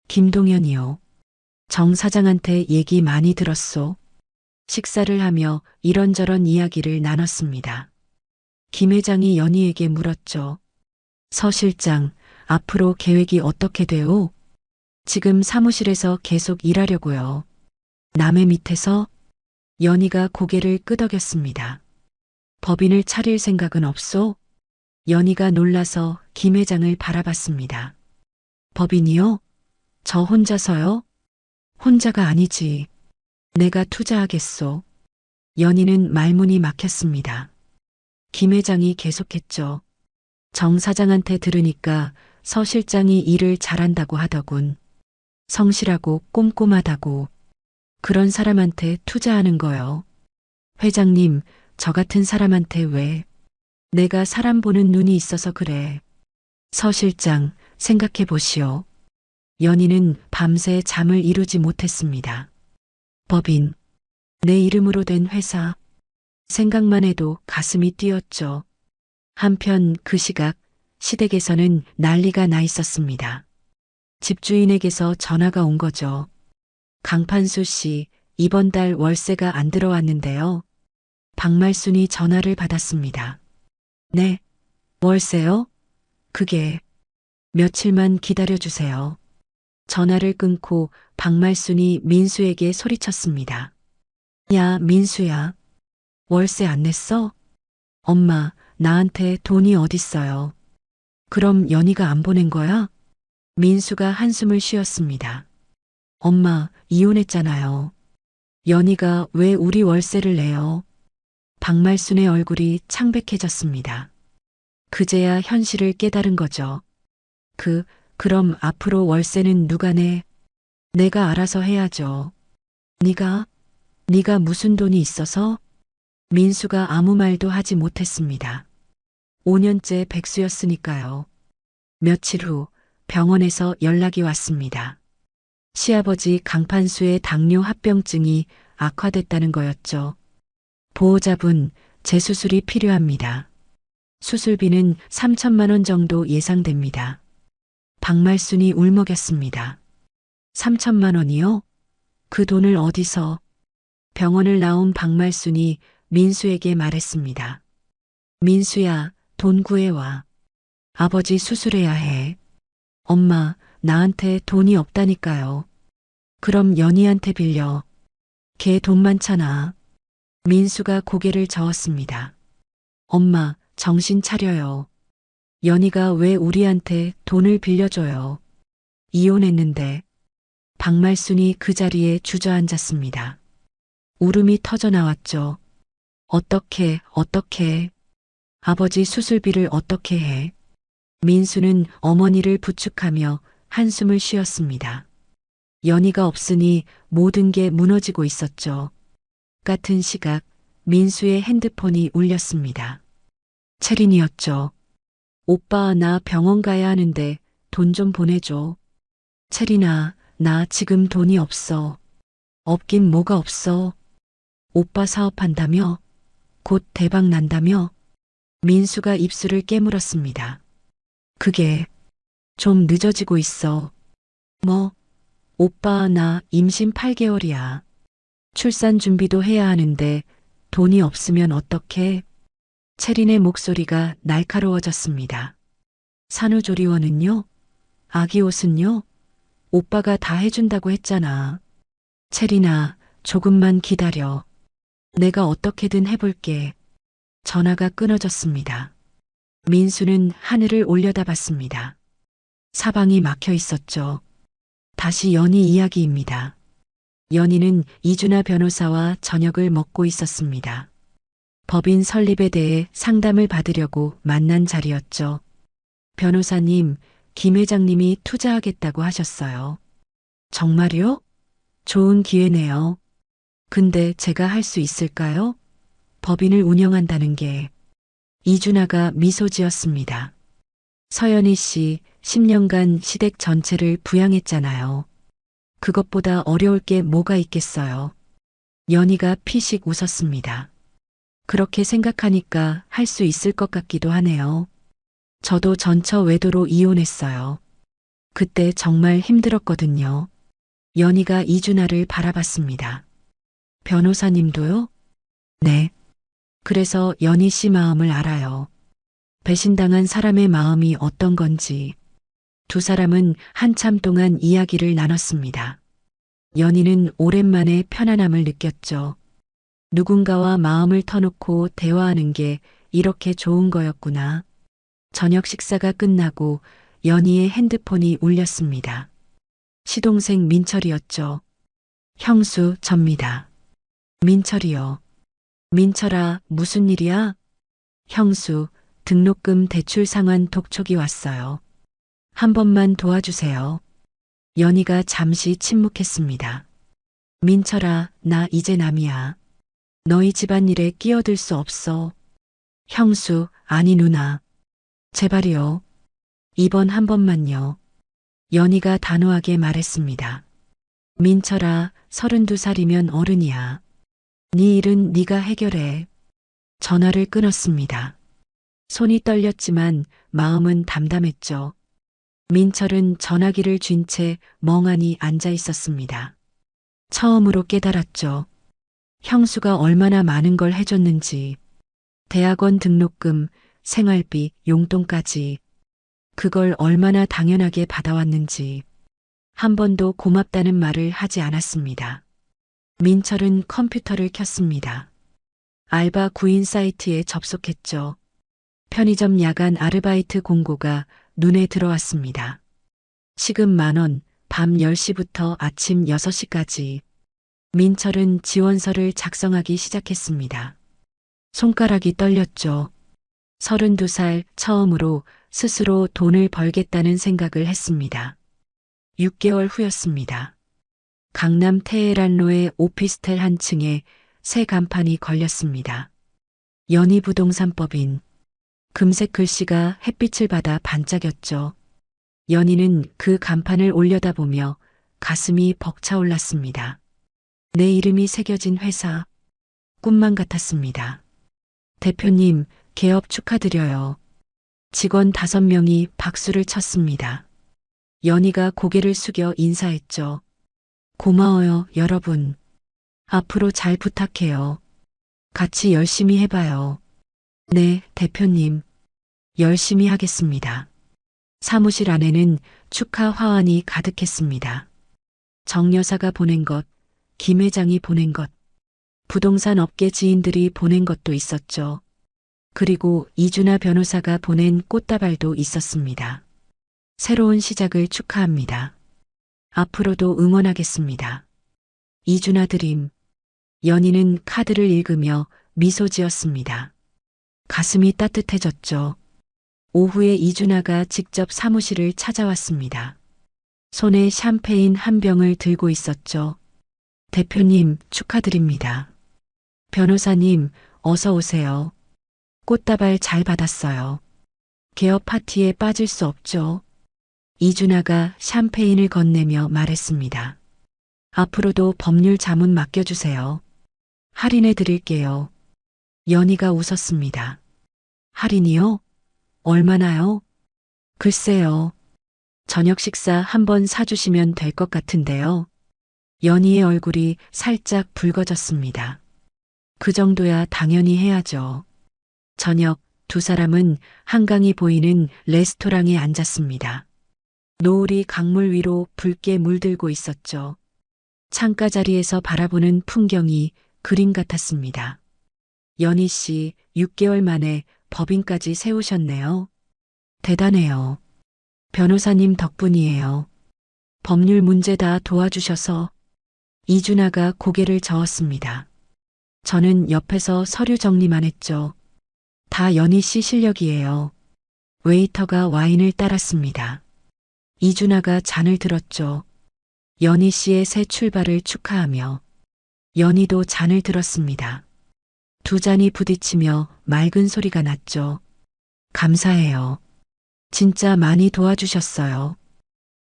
김동현이요. 정 사장한테 얘기 많이 들었소. 식사를 하며 이런저런 이야기를 나눴습니다. 김 회장이 연희에게 물었죠. 서 실장, 앞으로 계획이 어떻게 돼요? 지금 사무실에서 계속 일하려고요. 남의 밑에서? 연희가 고개를 끄덕였습니다. 법인을 차릴 생각은 없소? 연희가 놀라서 김 회장을 바라봤습니다. 법인이요? 저 혼자서요? 혼자가 아니지. 내가 투자하겠소. 연희는 말문이 막혔습니다. 김 회장이 계속했죠. 정 사장한테 들으니까 서 실장이 일을 잘한다고 하더군. 성실하고 꼼꼼하다고. 그런 사람한테 투자하는 거요. 회장님, 저 같은 사람한테 왜? 내가 사람 보는 눈이 있어서 그래. 서 실장, 생각해 보시오. 연희는 밤새 잠을 이루지 못했습니다. 법인, 내 이름으로 된 회사. 생각만 해도 가슴이 뛰었죠. 한편 그 시각 시댁에서는 난리가 나 있었습니다. 집주인에게서 전화가 온 거죠. 강판수 씨, 이번 달 월세가 안 들어왔는데요. 박말순이 전화를 받았습니다. 네, 월세요? 그게 며칠만 기다려주세요. 전화를 끊고 박말순이 민수에게 소리쳤습니다. 야, 민수야. 월세 안 냈어? 엄마, 나한테 돈이 어딨어요. 그럼 연희가 안 보낸 거야? 민수가 한숨을 쉬었습니다. 엄마, 이혼했잖아요. 연희가 왜 우리 월세를 내요? 박말순의 얼굴이 창백해졌습니다. 그제야 현실을 깨달은 거죠. 그럼 앞으로 월세는 누가 내? 내가 알아서 해야죠. 네가 무슨 돈이 있어서? 민수가 아무 말도 하지 못했습니다. 5년째 백수였으니까요. 며칠 후 병원에서 연락이 왔습니다. 시아버지 강판수의 당뇨 합병증이 악화됐다는 거였죠. 보호자분, 재수술이 필요합니다. 수술비는 3천만 원 정도 예상됩니다. 박말순이 울먹였습니다. 3천만 원이요? 그 돈을 어디서? 병원을 나온 박말순이 민수에게 말했습니다. 민수야, 돈 구해와. 아버지 수술해야 해. 엄마, 나한테 돈이 없다니까요. 그럼 연희한테 빌려. 걔 돈 많잖아. 민수가 고개를 저었습니다. 엄마, 정신 차려요. 연희가 왜 우리한테 돈을 빌려줘요? 이혼했는데. 박말순이 그 자리에 주저앉았습니다. 울음이 터져 나왔죠. 어떻게. 아버지 수술비를 어떻게 해? 민수는 어머니를 부축하며 한숨을 쉬었습니다. 연희가 없으니 모든 게 무너지고 있었죠. 같은 시각 민수의 핸드폰이 울렸습니다. 채린이었죠. 오빠, 나 병원 가야 하는데 돈 좀 보내줘. 채린아, 나 지금 돈이 없어. 없긴 뭐가 없어. 오빠 사업한다며? 곧 대박 난다며? 민수가 입술을 깨물었습니다. 그게 좀 늦어지고 있어. 뭐? 오빠, 나 임신 8개월이야. 출산 준비도 해야 하는데 돈이 없으면 어떡해? 채린의 목소리가 날카로워졌습니다. 산후조리원은요? 아기 옷은요? 오빠가 다 해준다고 했잖아. 채린아, 조금만 기다려. 내가 어떻게든 해볼게. 전화가 끊어졌습니다. 민수는 하늘을 올려다봤습니다. 사방이 막혀 있었죠. 다시 연희 이야기입니다. 연희는 이준하 변호사와 저녁을 먹고 있었습니다. 법인 설립에 대해 상담을 받으려고 만난 자리였죠. 변호사님, 김 회장님이 투자하겠다고 하셨어요. 정말요? 좋은 기회네요. 근데 제가 할 수 있을까요? 법인을 운영한다는 게. 이준하가 미소 지었습니다. 서연희 씨 10년간 시댁 전체를 부양했잖아요. 그것보다 어려울 게 뭐가 있겠어요. 연희가 피식 웃었습니다. 그렇게 생각하니까 할 수 있을 것 같기도 하네요. 저도 전처 외도로 이혼했어요. 그때 정말 힘들었거든요. 연희가 이준하를 바라봤습니다. 변호사님도요? 네. 그래서 연희 씨 마음을 알아요. 배신당한 사람의 마음이 어떤 건지. 두 사람은 한참 동안 이야기를 나눴습니다. 연희는 오랜만에 편안함을 느꼈죠. 누군가와 마음을 터놓고 대화하는 게 이렇게 좋은 거였구나. 저녁 식사가 끝나고 연희의 핸드폰이 울렸습니다. 시동생 민철이었죠. 형수, 접니다. 민철이요. 민철아, 무슨 일이야? 형수, 등록금 대출 상환 독촉이 왔어요. 한 번만 도와주세요. 연희가 잠시 침묵했습니다. 민철아, 나 이제 남이야. 너희 집안일에 끼어들 수 없어. 형수, 아니 누나. 제발이요. 이번 한 번만요. 연희가 단호하게 말했습니다. 민철아, 32살이면 어른이야. 네 일은 네가 해결해. 전화를 끊었습니다. 손이 떨렸지만 마음은 담담했죠. 민철은 전화기를 쥔 채 멍하니 앉아 있었습니다. 처음으로 깨달았죠. 형수가 얼마나 많은 걸 해줬는지. 대학원 등록금, 생활비, 용돈까지. 그걸 얼마나 당연하게 받아왔는지. 한 번도 고맙다는 말을 하지 않았습니다. 민철은 컴퓨터를 켰습니다. 알바 구인 사이트에 접속했죠. 편의점 야간 아르바이트 공고가 눈에 들어왔습니다. 시급 10,000원, 밤 10시부터 아침 6시까지. 민철은 지원서를 작성하기 시작했습니다. 손가락이 떨렸죠. 32살 처음으로 스스로 돈을 벌겠다는 생각을 했습니다. 6개월 후였습니다. 강남 테헤란로의 오피스텔 한 층에 새 간판이 걸렸습니다. 연희부동산법인. 금색 글씨가 햇빛을 받아 반짝였죠. 연희는 그 간판을 올려다보며 가슴이 벅차올랐습니다. 내 이름이 새겨진 회사. 꿈만 같았습니다. 대표님, 개업 축하드려요. 직원 5명이 박수를 쳤습니다. 연희가 고개를 숙여 인사했죠. 고마워요, 여러분. 앞으로 잘 부탁해요. 같이 열심히 해봐요. 네, 대표님. 열심히 하겠습니다. 사무실 안에는 축하 화환이 가득했습니다. 정 여사가 보낸 것, 김 회장이 보낸 것, 부동산 업계 지인들이 보낸 것도 있었죠. 그리고 이준하 변호사가 보낸 꽃다발도 있었습니다. 새로운 시작을 축하합니다. 앞으로도 응원하겠습니다. 이준하 드림. 연희는 카드를 읽으며 미소 지었습니다. 가슴이 따뜻해졌죠. 오후에 이준하가 직접 사무실을 찾아왔습니다. 손에 샴페인 한 병을 들고 있었죠. 대표님, 축하드립니다. 변호사님, 어서 오세요. 꽃다발 잘 받았어요. 개업 파티에 빠질 수 없죠. 이준하가 샴페인을 건네며 말했습니다. 앞으로도 법률 자문 맡겨주세요. 할인해 드릴게요. 연희가 웃었습니다. 할인이요? 얼마나요? 글쎄요. 저녁 식사 한번 사주시면 될 것 같은데요. 연희의 얼굴이 살짝 붉어졌습니다. 그 정도야 당연히 해야죠. 저녁 두 사람은 한강이 보이는 레스토랑에 앉았습니다. 노을이 강물 위로 붉게 물들고 있었죠. 창가 자리에서 바라보는 풍경이 그림 같았습니다. 연희 씨, 6개월 만에 법인까지 세우셨네요. 대단해요. 변호사님 덕분이에요. 법률 문제 다 도와주셔서. 이준하가 고개를 저었습니다. 저는 옆에서 서류 정리만 했죠. 다 연희 씨 실력이에요. 웨이터가 와인을 따랐습니다. 이준하가 잔을 들었죠. 연희 씨의 새 출발을 축하하며. 연희도 잔을 들었습니다. 두 잔이 부딪히며 맑은 소리가 났죠. 감사해요. 진짜 많이 도와주셨어요.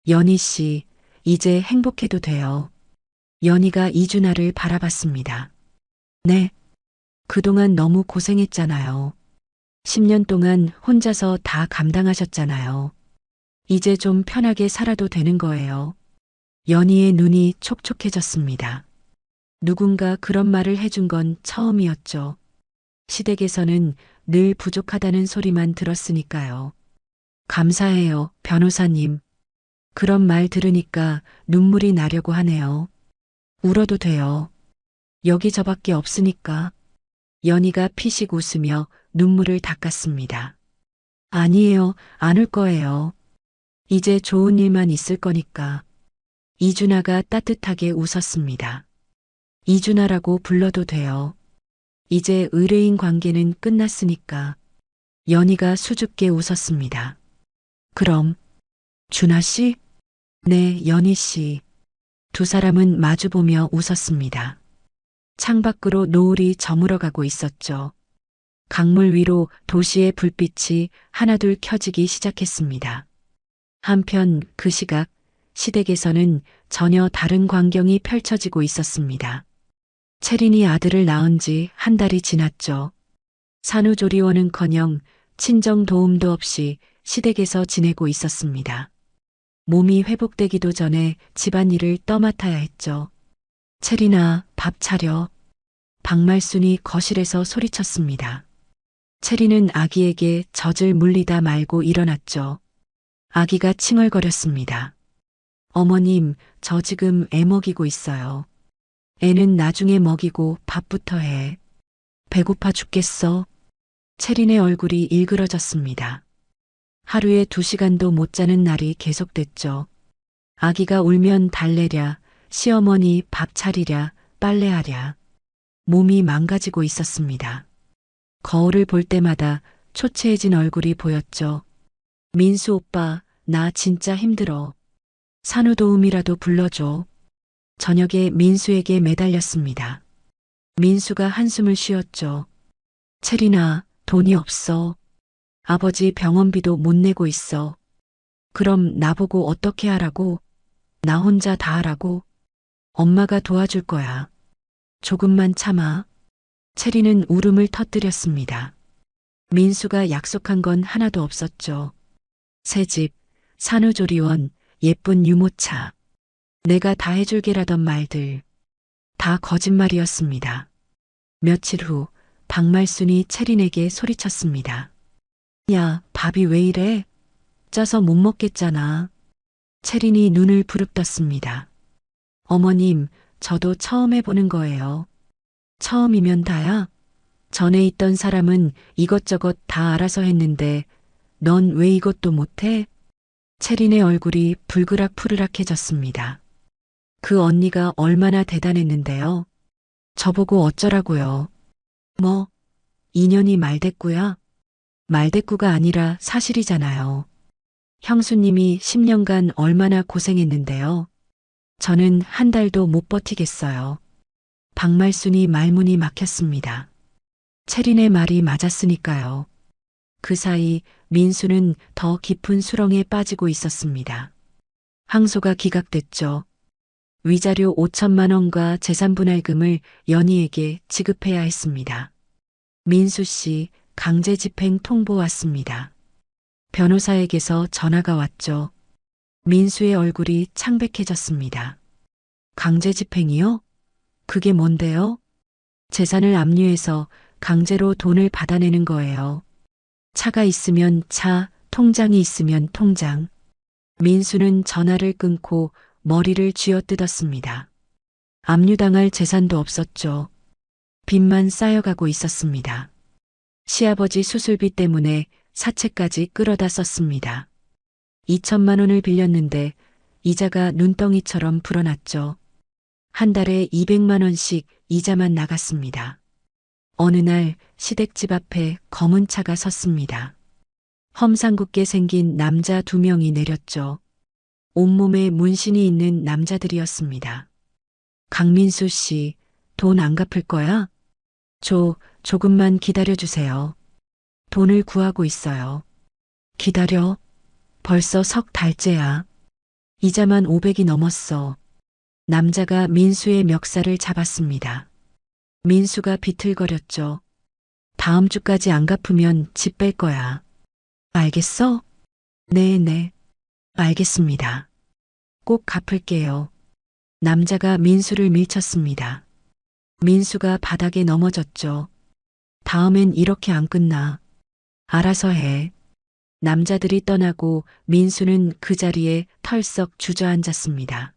연희 씨, 이제 행복해도 돼요. 연희가 이준하를 바라봤습니다. 네. 그동안 너무 고생했잖아요. 10년 동안 혼자서 다 감당하셨잖아요. 이제 좀 편하게 살아도 되는 거예요. 연희의 눈이 촉촉해졌습니다. 누군가 그런 말을 해준 건 처음이었죠. 시댁에서는 늘 부족하다는 소리만 들었으니까요. 감사해요, 변호사님. 그런 말 들으니까 눈물이 나려고 하네요. 울어도 돼요. 여기 저밖에 없으니까. 연희가 피식 웃으며 눈물을 닦았습니다. 아니에요. 안 올 거예요. 이제 좋은 일만 있을 거니까. 이준아가 따뜻하게 웃었습니다. 이준아라고 불러도 돼요. 이제 의뢰인 관계는 끝났으니까. 연희가 수줍게 웃었습니다. 그럼, 준아 씨? 네, 연희 씨. 두 사람은 마주보며 웃었습니다. 창밖으로 노을이 저물어가고 있었죠. 강물 위로 도시의 불빛이 하나둘 켜지기 시작했습니다. 한편 그 시각 시댁에서는 전혀 다른 광경이 펼쳐지고 있었습니다. 채린이 아들을 낳은 지 한 달이 지났죠. 산후조리원은커녕 친정 도움도 없이 시댁에서 지내고 있었습니다. 몸이 회복되기도 전에 집안일을 떠맡아야 했죠. 채린아, 밥 차려. 박말순이 거실에서 소리쳤습니다. 채린은 아기에게 젖을 물리다 말고 일어났죠. 아기가 칭얼거렸습니다. 어머님, 저 지금 애 먹이고 있어요. 애는 나중에 먹이고 밥부터 해. 배고파 죽겠어. 채린의 얼굴이 일그러졌습니다. 하루에 2시간도 못 자는 날이 계속됐죠. 아기가 울면 달래랴, 시어머니 밥 차리랴, 빨래하랴. 몸이 망가지고 있었습니다. 거울을 볼 때마다 초췌해진 얼굴이 보였죠. 민수 오빠, 나 진짜 힘들어. 산후도우미라도 불러줘. 저녁에 민수에게 매달렸습니다. 민수가 한숨을 쉬었죠. 채린아, 돈이 없어. 아버지 병원비도 못 내고 있어. 그럼 나보고 어떻게 하라고? 나 혼자 다 하라고? 엄마가 도와줄 거야. 조금만 참아. 채린은 울음을 터뜨렸습니다. 민수가 약속한 건 하나도 없었죠. 새집, 산후조리원, 예쁜 유모차. 내가 다 해줄게라던 말들. 다 거짓말이었습니다. 며칠 후 박말순이 채린에게 소리쳤습니다. 야, 밥이 왜 이래? 짜서 못 먹겠잖아. 채린이 눈을 부릅떴습니다. 어머님, 저도 처음 해보는 거예요. 처음이면 다야? 전에 있던 사람은 이것저것 다 알아서 했는데 넌 왜 이것도 못해? 채린의 얼굴이 불그락푸르락해졌습니다. 그 언니가 얼마나 대단했는데요. 저보고 어쩌라고요. 뭐, 인연이 말대꾸야? 말대꾸가 아니라 사실이잖아요. 형수님이 10년간 얼마나 고생했는데요. 저는 한 달도 못 버티겠어요. 박말순이 말문이 막혔습니다. 채린의 말이 맞았으니까요. 그 사이 민수는 더 깊은 수렁에 빠지고 있었습니다. 항소가 기각됐죠. 위자료 5천만 원과 재산분할금을 연희에게 지급해야 했습니다. 민수 씨, 강제 집행 통보 왔습니다. 변호사에게서 전화가 왔죠. 민수의 얼굴이 창백해졌습니다. 강제 집행이요? 그게 뭔데요? 재산을 압류해서 강제로 돈을 받아내는 거예요. 차가 있으면 차, 통장이 있으면 통장. 민수는 전화를 끊고 머리를 쥐어뜯었습니다. 압류당할 재산도 없었죠. 빚만 쌓여가고 있었습니다. 시아버지 수술비 때문에 사채까지 끌어다 썼습니다. 2천만 원을 빌렸는데 이자가 눈덩이처럼 불어났죠. 한 달에 200만 원씩 이자만 나갔습니다. 어느 날 시댁집 앞에 검은 차가 섰습니다. 험상궂게 생긴 남자 2명이 내렸죠. 온몸에 문신이 있는 남자들이었습니다. 강민수 씨, 돈 안 갚을 거야? 조금만 기다려주세요. 돈을 구하고 있어요. 기다려? 벌써 석 달째야. 이자만 500이 넘었어. 남자가 민수의 멱살을 잡았습니다. 민수가 비틀거렸죠. 다음 주까지 안 갚으면 집 뺄 거야. 알겠어? 네, 알겠습니다. 꼭 갚을게요. 남자가 민수를 밀쳤습니다. 민수가 바닥에 넘어졌죠. 다음엔 이렇게 안 끝나. 알아서 해. 남자들이 떠나고 민수는 그 자리에 털썩 주저앉았습니다.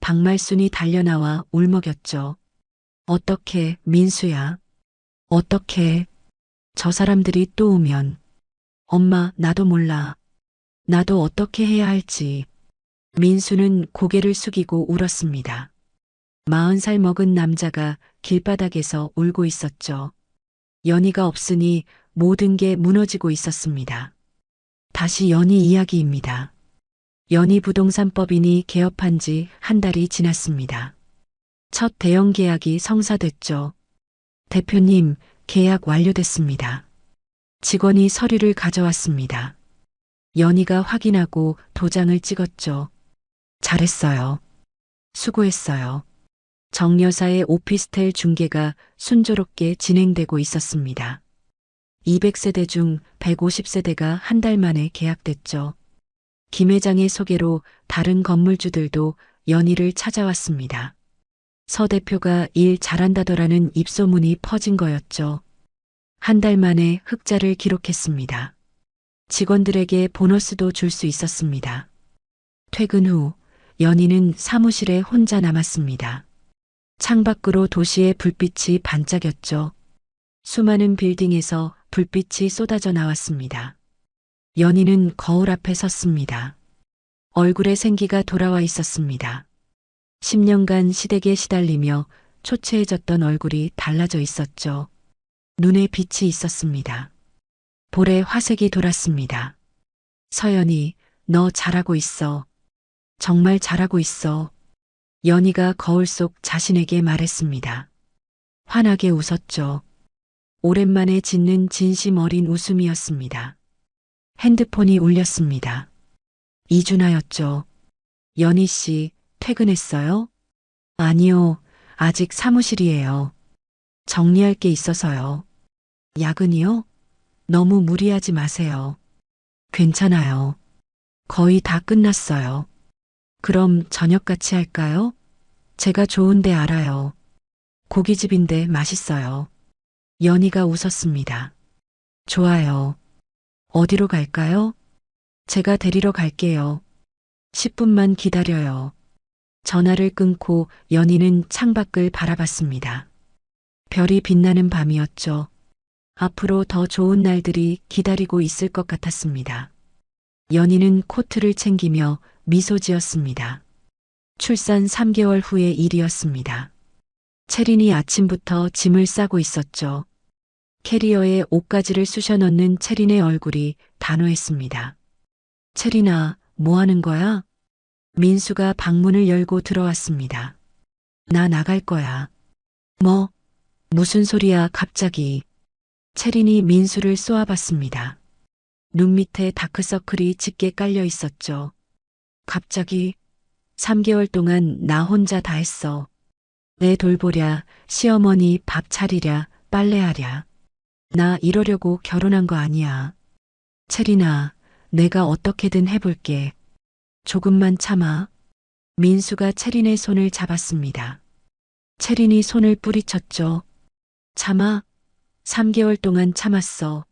박말순이 달려나와 울먹였죠. 어떻게, 민수야. 어떻게. 저 사람들이 또 오면. 엄마, 나도 몰라. 나도 어떻게 해야 할지. 민수는 고개를 숙이고 울었습니다. 40살 먹은 남자가 길바닥에서 울고 있었죠. 연희가 없으니 모든 게 무너지고 있었습니다. 다시 연희 이야기입니다. 연희 부동산법인이 개업한 지 한 달이 지났습니다. 첫 대형 계약이 성사됐죠. 대표님, 계약 완료됐습니다. 직원이 서류를 가져왔습니다. 연희가 확인하고 도장을 찍었죠. 잘했어요. 수고했어요. 정 여사의 오피스텔 중개가 순조롭게 진행되고 있었습니다. 200세대 중 150세대가 한 달 만에 계약됐죠. 김 회장의 소개로 다른 건물주들도 연희를 찾아왔습니다. 서 대표가 일 잘한다더라는 입소문이 퍼진 거였죠. 한 달 만에 흑자를 기록했습니다. 직원들에게 보너스도 줄 수 있었습니다. 퇴근 후 연희는 사무실에 혼자 남았습니다. 창밖으로 도시의 불빛이 반짝였죠. 수많은 빌딩에서 불빛이 쏟아져 나왔습니다. 연희는 거울 앞에 섰습니다. 얼굴에 생기가 돌아와 있었습니다. 10년간 시댁에 시달리며 초췌해졌던 얼굴이 달라져 있었죠. 눈에 빛이 있었습니다. 볼에 화색이 돌았습니다. 서연이, 너 잘하고 있어. 정말 잘하고 있어. 연희가 거울 속 자신에게 말했습니다. 환하게 웃었죠. 오랜만에 짓는 진심 어린 웃음이었습니다. 핸드폰이 울렸습니다. 이준하였죠. 연희 씨, 퇴근했어요? 아니요, 아직 사무실이에요. 정리할 게 있어서요. 야근이요? 너무 무리하지 마세요. 괜찮아요. 거의 다 끝났어요. 그럼 저녁 같이 할까요? 제가 좋은데 알아요. 고깃집인데 맛있어요. 연희가 웃었습니다. 좋아요. 어디로 갈까요? 제가 데리러 갈게요. 10분만 기다려요. 전화를 끊고 연희는 창밖을 바라봤습니다. 별이 빛나는 밤이었죠. 앞으로 더 좋은 날들이 기다리고 있을 것 같았습니다. 연희는 코트를 챙기며 미소 지었습니다. 출산 3개월 후의 일이었습니다. 채린이 아침부터 짐을 싸고 있었죠. 캐리어에 옷가지를 쑤셔 넣는 채린의 얼굴이 단호했습니다. 채린아, 뭐 하는 거야? 민수가 방문을 열고 들어왔습니다. 나 나갈 거야. 뭐? 무슨 소리야, 갑자기. 채린이 민수를 쏘아봤습니다. 눈 밑에 다크서클이 짙게 깔려 있었죠. 갑자기 3개월 동안 나 혼자 다 했어. 애 돌보랴, 시어머니 밥 차리랴, 빨래하랴. 나 이러려고 결혼한 거 아니야. 채린아, 내가 어떻게든 해볼게. 조금만 참아. 민수가 채린의 손을 잡았습니다. 채린이 손을 뿌리쳤죠. 참아? 3개월 동안 참았어.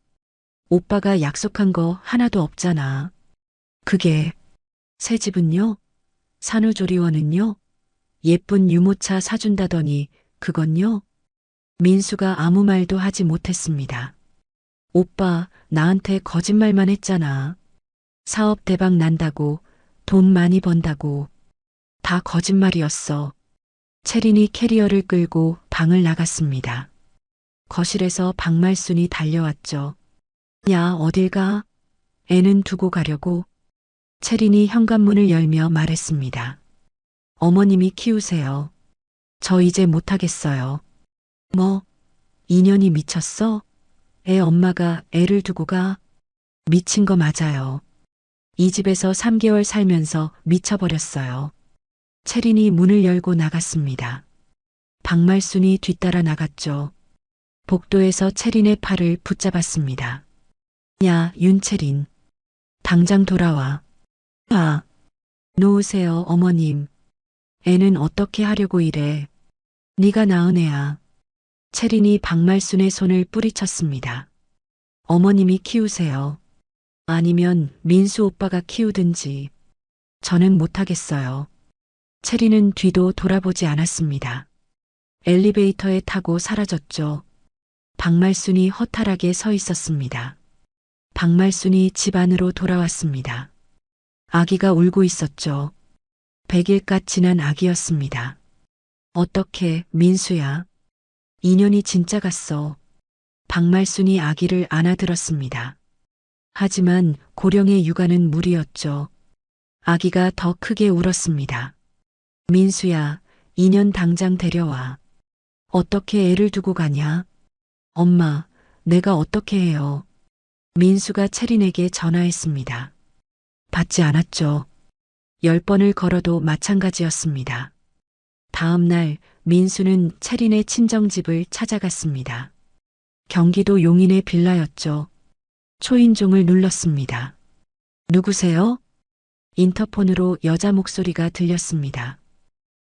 오빠가 약속한 거 하나도 없잖아. 그게, 새 집은요? 산후조리원은요? 예쁜 유모차 사준다더니 그건요? 민수가 아무 말도 하지 못했습니다. 오빠, 나한테 거짓말만 했잖아. 사업 대박 난다고, 돈 많이 번다고. 다 거짓말이었어. 채린이 캐리어를 끌고 방을 나갔습니다. 거실에서 박말순이 달려왔죠. 야, 어딜 가? 애는 두고 가려고. 채린이 현관문을 열며 말했습니다. 어머님이 키우세요. 저 이제 못하겠어요. 뭐? 인연이 미쳤어? 애 엄마가 애를 두고 가? 미친 거 맞아요. 이 집에서 3개월 살면서 미쳐버렸어요. 채린이 문을 열고 나갔습니다. 박말순이 뒤따라 나갔죠. 복도에서 채린의 팔을 붙잡았습니다. 야, 윤채린. 당장 돌아와. 아, 놓으세요, 어머님. 애는 어떻게 하려고 이래. 네가 낳은 애야. 채린이 박말순의 손을 뿌리쳤습니다. 어머님이 키우세요. 아니면 민수 오빠가 키우든지. 저는 못하겠어요. 채린은 뒤도 돌아보지 않았습니다. 엘리베이터에 타고 사라졌죠. 박말순이 허탈하게 서 있었습니다. 박말순이 집 안으로 돌아왔습니다. 아기가 울고 있었죠. 100일갓 지난 아기였습니다. 어떻게, 민수야? 2년이 진짜 갔어. 박말순이 아기를 안아들었습니다. 하지만 고령의 육아는 무리였죠. 아기가 더 크게 울었습니다. 민수야, 2년 당장 데려와. 어떻게 애를 두고 가냐? 엄마, 내가 어떻게 해요? 민수가 채린에게 전화했습니다. 받지 않았죠. 10번을 걸어도 마찬가지였습니다. 다음 날 민수는 채린의 친정집을 찾아갔습니다. 경기도 용인의 빌라였죠. 초인종을 눌렀습니다. 누구세요? 인터폰으로 여자 목소리가 들렸습니다.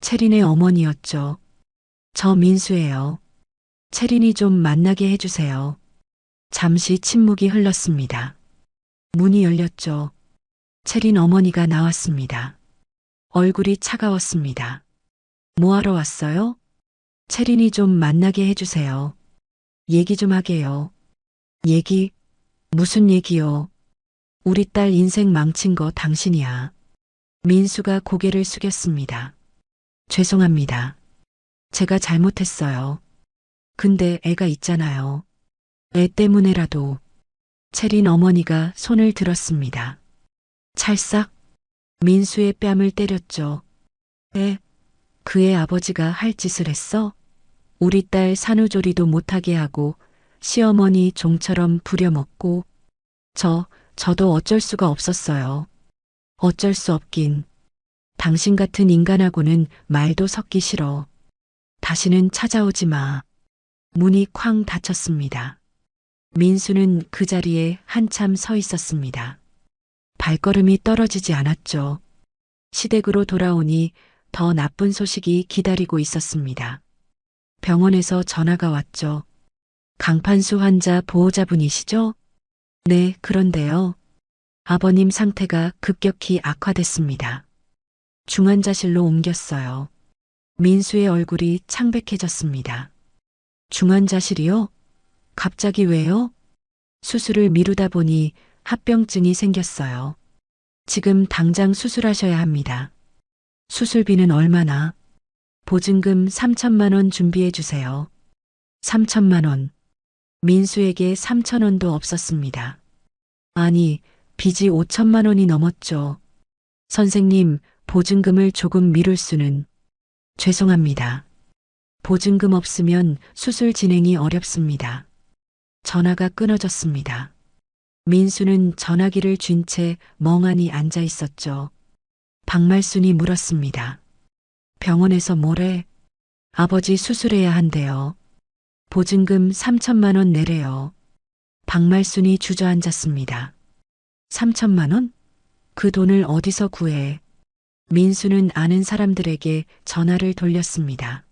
채린의 어머니였죠. 저 민수예요. 채린이 좀 만나게 해주세요. 잠시 침묵이 흘렀습니다. 문이 열렸죠. 채린 어머니가 나왔습니다. 얼굴이 차가웠습니다. 뭐하러 왔어요? 채린이 좀 만나게 해주세요. 얘기 좀 하게요. 얘기? 무슨 얘기요? 우리 딸 인생 망친 거 당신이야. 민수가 고개를 숙였습니다. 죄송합니다. 제가 잘못했어요. 근데 애가 있잖아요. 애 때문에라도. 채린 어머니가 손을 들었습니다. 찰싹 민수의 뺨을 때렸죠. 그의 아버지가 할 짓을 했어? 우리 딸 산후조리도 못하게 하고 시어머니 종처럼 부려먹고 저도 어쩔 수가 없었어요. 어쩔 수 없긴. 당신 같은 인간하고는 말도 섞기 싫어. 다시는 찾아오지 마. 문이 쾅 닫혔습니다. 민수는 그 자리에 한참 서 있었습니다. 발걸음이 떨어지지 않았죠. 시댁으로 돌아오니 더 나쁜 소식이 기다리고 있었습니다. 병원에서 전화가 왔죠. 강판수 환자 보호자분이시죠? 네, 그런데요. 아버님 상태가 급격히 악화됐습니다. 중환자실로 옮겼어요. 민수의 얼굴이 창백해졌습니다. 중환자실이요? 갑자기 왜요? 수술을 미루다 보니 합병증이 생겼어요. 지금 당장 수술하셔야 합니다. 수술비는 얼마나? 보증금 3천만 원 준비해 주세요. 3천만 원. 민수에게 3천 원도 없었습니다. 아니, 빚이 5천만 원이 넘었죠. 선생님, 보증금을 조금 미룰 수는. 죄송합니다. 보증금 없으면 수술 진행이 어렵습니다. 전화가 끊어졌습니다. 민수는 전화기를 쥔 채 멍하니 앉아 있었죠. 박말순이 물었습니다. 병원에서 뭐래? 아버지 수술해야 한대요. 보증금 3천만 원 내래요. 박말순이 주저앉았습니다. 3천만 원? 그 돈을 어디서 구해? 민수는 아는 사람들에게 전화를 돌렸습니다.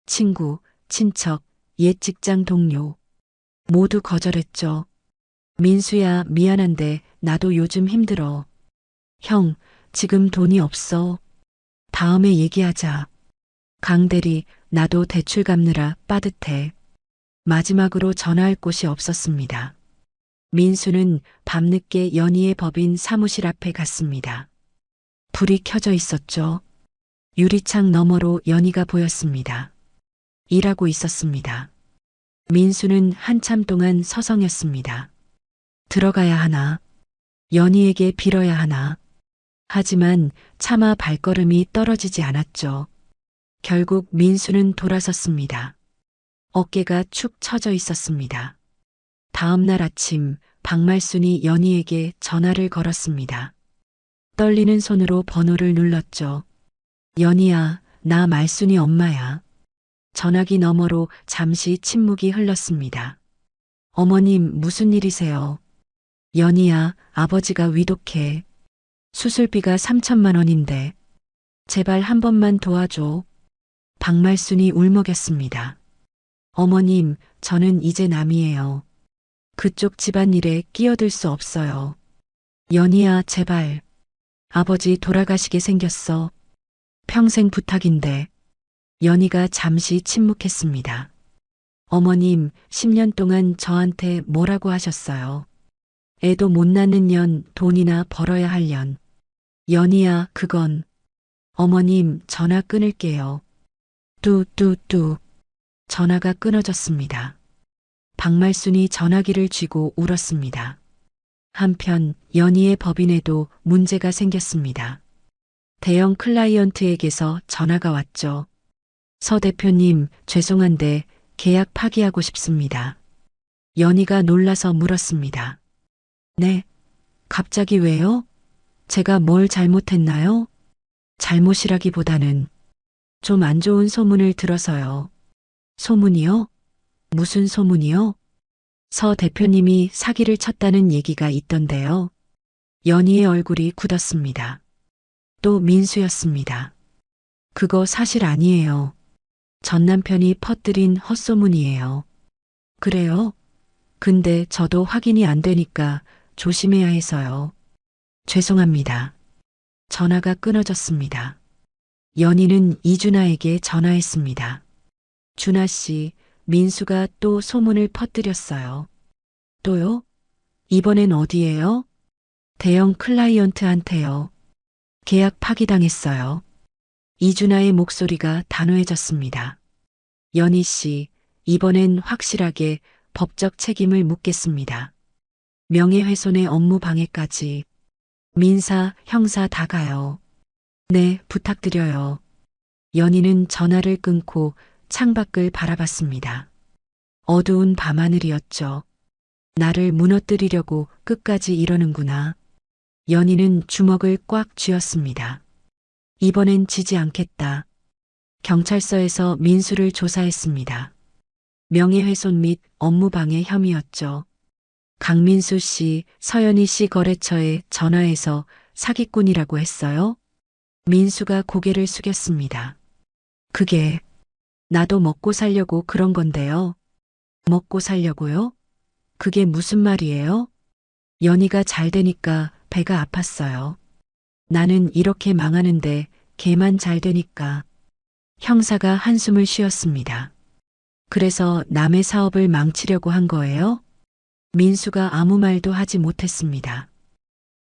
친구, 친척, 옛 직장 동료. 모두 거절했죠. 민수야, 미안한데 나도 요즘 힘들어. 형, 지금 돈이 없어. 다음에 얘기하자. 강대리, 나도 대출 갚느라 빠듯해. 마지막으로 전화할 곳이 없었습니다. 민수는 밤늦게 연희의 법인 사무실 앞에 갔습니다. 불이 켜져 있었죠. 유리창 너머로 연희가 보였습니다. 일하고 있었습니다. 민수는 한참 동안 서성였습니다. 들어가야 하나? 연희에게 빌어야 하나? 하지만 차마 발걸음이 떨어지지 않았죠. 결국 민수는 돌아섰습니다. 어깨가 축 처져 있었습니다. 다음 날 아침 박말순이 연희에게 전화를 걸었습니다. 떨리는 손으로 번호를 눌렀죠. 연희야, 나 말순이 엄마야. 전화기 너머로 잠시 침묵이 흘렀습니다. 어머님, 무슨 일이세요? 연희야, 아버지가 위독해. 수술비가 3천만 원인데. 제발 한 번만 도와줘. 박말순이 울먹였습니다. 어머님, 저는 이제 남이에요. 그쪽 집안일에 끼어들 수 없어요. 연희야, 제발. 아버지 돌아가시게 생겼어. 평생 부탁인데. 연희가 잠시 침묵했습니다. 어머님, 10년 동안 저한테 뭐라고 하셨어요? 애도 못 낳는 년, 돈이나 벌어야 할 년. 연이야, 그건. 어머님, 전화 끊을게요. 뚜뚜뚜. 전화가 끊어졌습니다. 박말순이 전화기를 쥐고 울었습니다. 한편 연희의 법인에도 문제가 생겼습니다. 대형 클라이언트에게서 전화가 왔죠. 서 대표님, 죄송한데 계약 파기하고 싶습니다. 연희가 놀라서 물었습니다. 네? 갑자기 왜요? 제가 뭘 잘못했나요? 잘못이라기보다는 좀 안 좋은 소문을 들어서요. 소문이요? 무슨 소문이요? 서 대표님이 사기를 쳤다는 얘기가 있던데요. 연희의 얼굴이 굳었습니다. 또 민수였습니다. 그거 사실 아니에요. 전 남편이 퍼뜨린 헛소문이에요. 그래요? 근데 저도 확인이 안 되니까 조심해야 해서요. 죄송합니다. 전화가 끊어졌습니다. 연희는 이준하에게 전화했습니다. 준하 씨, 민수가 또 소문을 퍼뜨렸어요. 또요? 이번엔 어디예요? 대형 클라이언트한테요. 계약 파기당했어요. 이준하의 목소리가 단호해졌습니다. 연희 씨, 이번엔 확실하게 법적 책임을 묻겠습니다. 명예훼손의 업무 방해까지. 민사, 형사 다 가요. 네, 부탁드려요. 연희는 전화를 끊고 창밖을 바라봤습니다. 어두운 밤하늘이었죠. 나를 무너뜨리려고 끝까지 이러는구나. 연희는 주먹을 꽉 쥐었습니다. 이번엔 지지 않겠다. 경찰서에서 민수를 조사했습니다. 명예훼손 및 업무방해 혐의였죠. 강민수 씨, 서연희 씨 거래처에 전화해서 사기꾼이라고 했어요? 민수가 고개를 숙였습니다. 그게 나도 먹고 살려고 그런 건데요. 먹고 살려고요? 그게 무슨 말이에요? 연희가 잘 되니까 배가 아팠어요. 나는 이렇게 망하는데 걔만 잘 되니까. 형사가 한숨을 쉬었습니다. 그래서 남의 사업을 망치려고 한 거예요? 민수가 아무 말도 하지 못했습니다.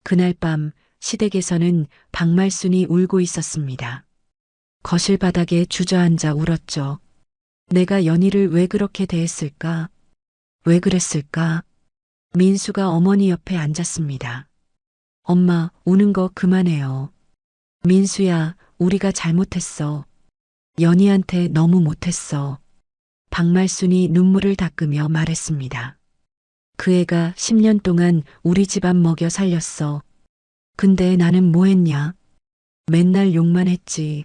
그날 밤 시댁에서는 박말순이 울고 있었습니다. 거실 바닥에 주저앉아 울었죠. 내가 연희를 왜 그렇게 대했을까? 왜 그랬을까? 민수가 어머니 옆에 앉았습니다. 엄마, 우는 거 그만해요. 민수야, 우리가 잘못했어. 연희한테 너무 못했어. 박말순이 눈물을 닦으며 말했습니다. 그 애가 10년 동안 우리 집안 먹여 살렸어. 근데 나는 뭐 했냐? 맨날 욕만 했지.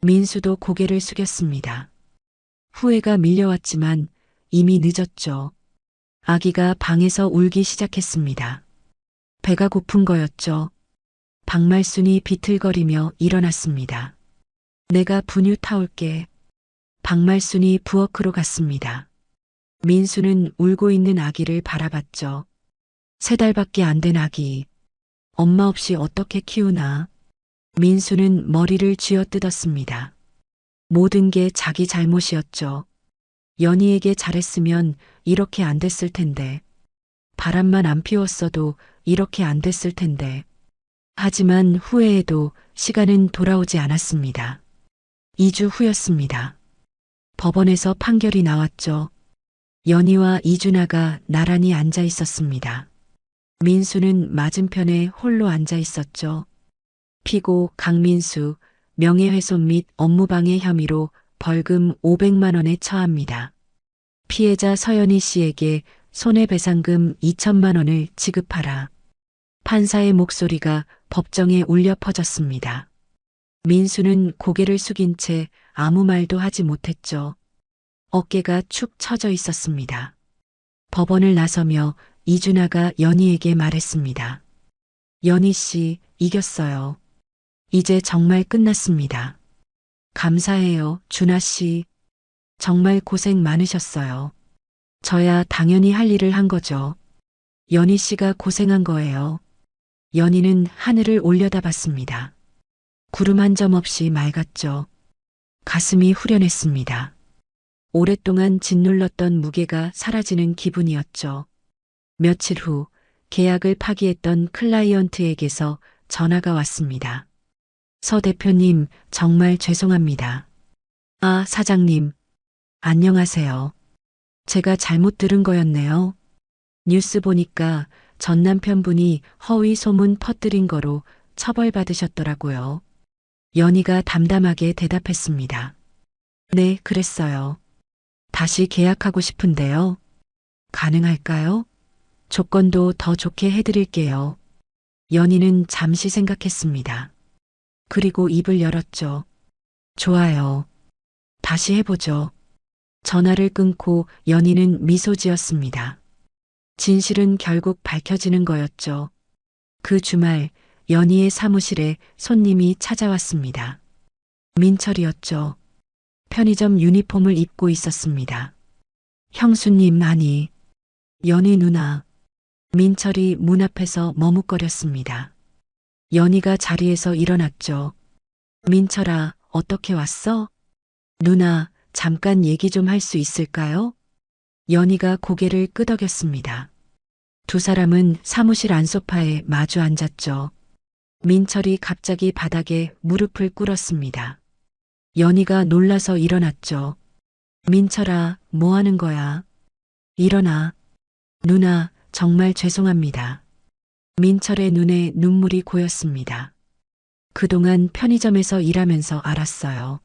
민수도 고개를 숙였습니다. 후회가 밀려왔지만 이미 늦었죠. 아기가 방에서 울기 시작했습니다. 배가 고픈 거였죠. 박말순이 비틀거리며 일어났습니다. 내가 분유 타올게. 박말순이 부엌으로 갔습니다. 민수는 울고 있는 아기를 바라봤죠. 3달밖에 안 된 아기. 엄마 없이 어떻게 키우나. 민수는 머리를 쥐어뜯었습니다. 모든 게 자기 잘못이었죠. 연희에게 잘했으면 이렇게 안 됐을 텐데. 바람만 안 피웠어도 이렇게 안 됐을 텐데. 하지만 후회해도 시간은 돌아오지 않았습니다. 2주 후였습니다. 법원에서 판결이 나왔죠. 연희와 이준하가 나란히 앉아 있었습니다. 민수는 맞은편에 홀로 앉아 있었죠. 피고 강민수, 명예훼손 및 업무방해 혐의로 벌금 500만 원에 처합니다. 피해자 서연희 씨에게 손해배상금 2천만 원을 지급하라. 판사의 목소리가 법정에 울려 퍼졌습니다. 민수는 고개를 숙인 채 아무 말도 하지 못했죠. 어깨가 축 처져 있었습니다. 법원을 나서며 이준하가 연희에게 말했습니다. 연희 씨, 이겼어요. 이제 정말 끝났습니다. 감사해요, 준하 씨. 정말 고생 많으셨어요. 저야 당연히 할 일을 한 거죠. 연희 씨가 고생한 거예요. 연희는 하늘을 올려다봤습니다. 구름 한 점 없이 맑았죠. 가슴이 후련했습니다. 오랫동안 짓눌렀던 무게가 사라지는 기분이었죠. 며칠 후 계약을 파기했던 클라이언트에게서 전화가 왔습니다. 서 대표님, 정말 죄송합니다. 아, 사장님. 안녕하세요. 제가 잘못 들은 거였네요. 뉴스 보니까 전 남편분이 허위 소문 퍼뜨린 거로 처벌받으셨더라고요. 연희가 담담하게 대답했습니다. 네, 그랬어요. 다시 계약하고 싶은데요. 가능할까요? 조건도 더 좋게 해드릴게요. 연희는 잠시 생각했습니다. 그리고 입을 열었죠. 좋아요. 다시 해보죠. 전화를 끊고 연희는 미소 지었습니다. 진실은 결국 밝혀지는 거였죠. 그 주말 연희의 사무실에 손님이 찾아왔습니다. 민철이었죠. 편의점 유니폼을 입고 있었습니다. 형수님, 아니, 연희 누나. 민철이 문 앞에서 머뭇거렸습니다. 연희가 자리에서 일어났죠. 민철아, 어떻게 왔어? 누나, 잠깐 얘기 좀 할 수 있을까요? 연희가 고개를 끄덕였습니다. 두 사람은 사무실 안소파에 마주 앉았죠. 민철이 갑자기 바닥에 무릎을 꿇었습니다. 연희가 놀라서 일어났죠. 민철아, 뭐 하는 거야? 일어나. 누나, 정말 죄송합니다. 민철의 눈에 눈물이 고였습니다. 그동안 편의점에서 일하면서 알았어요.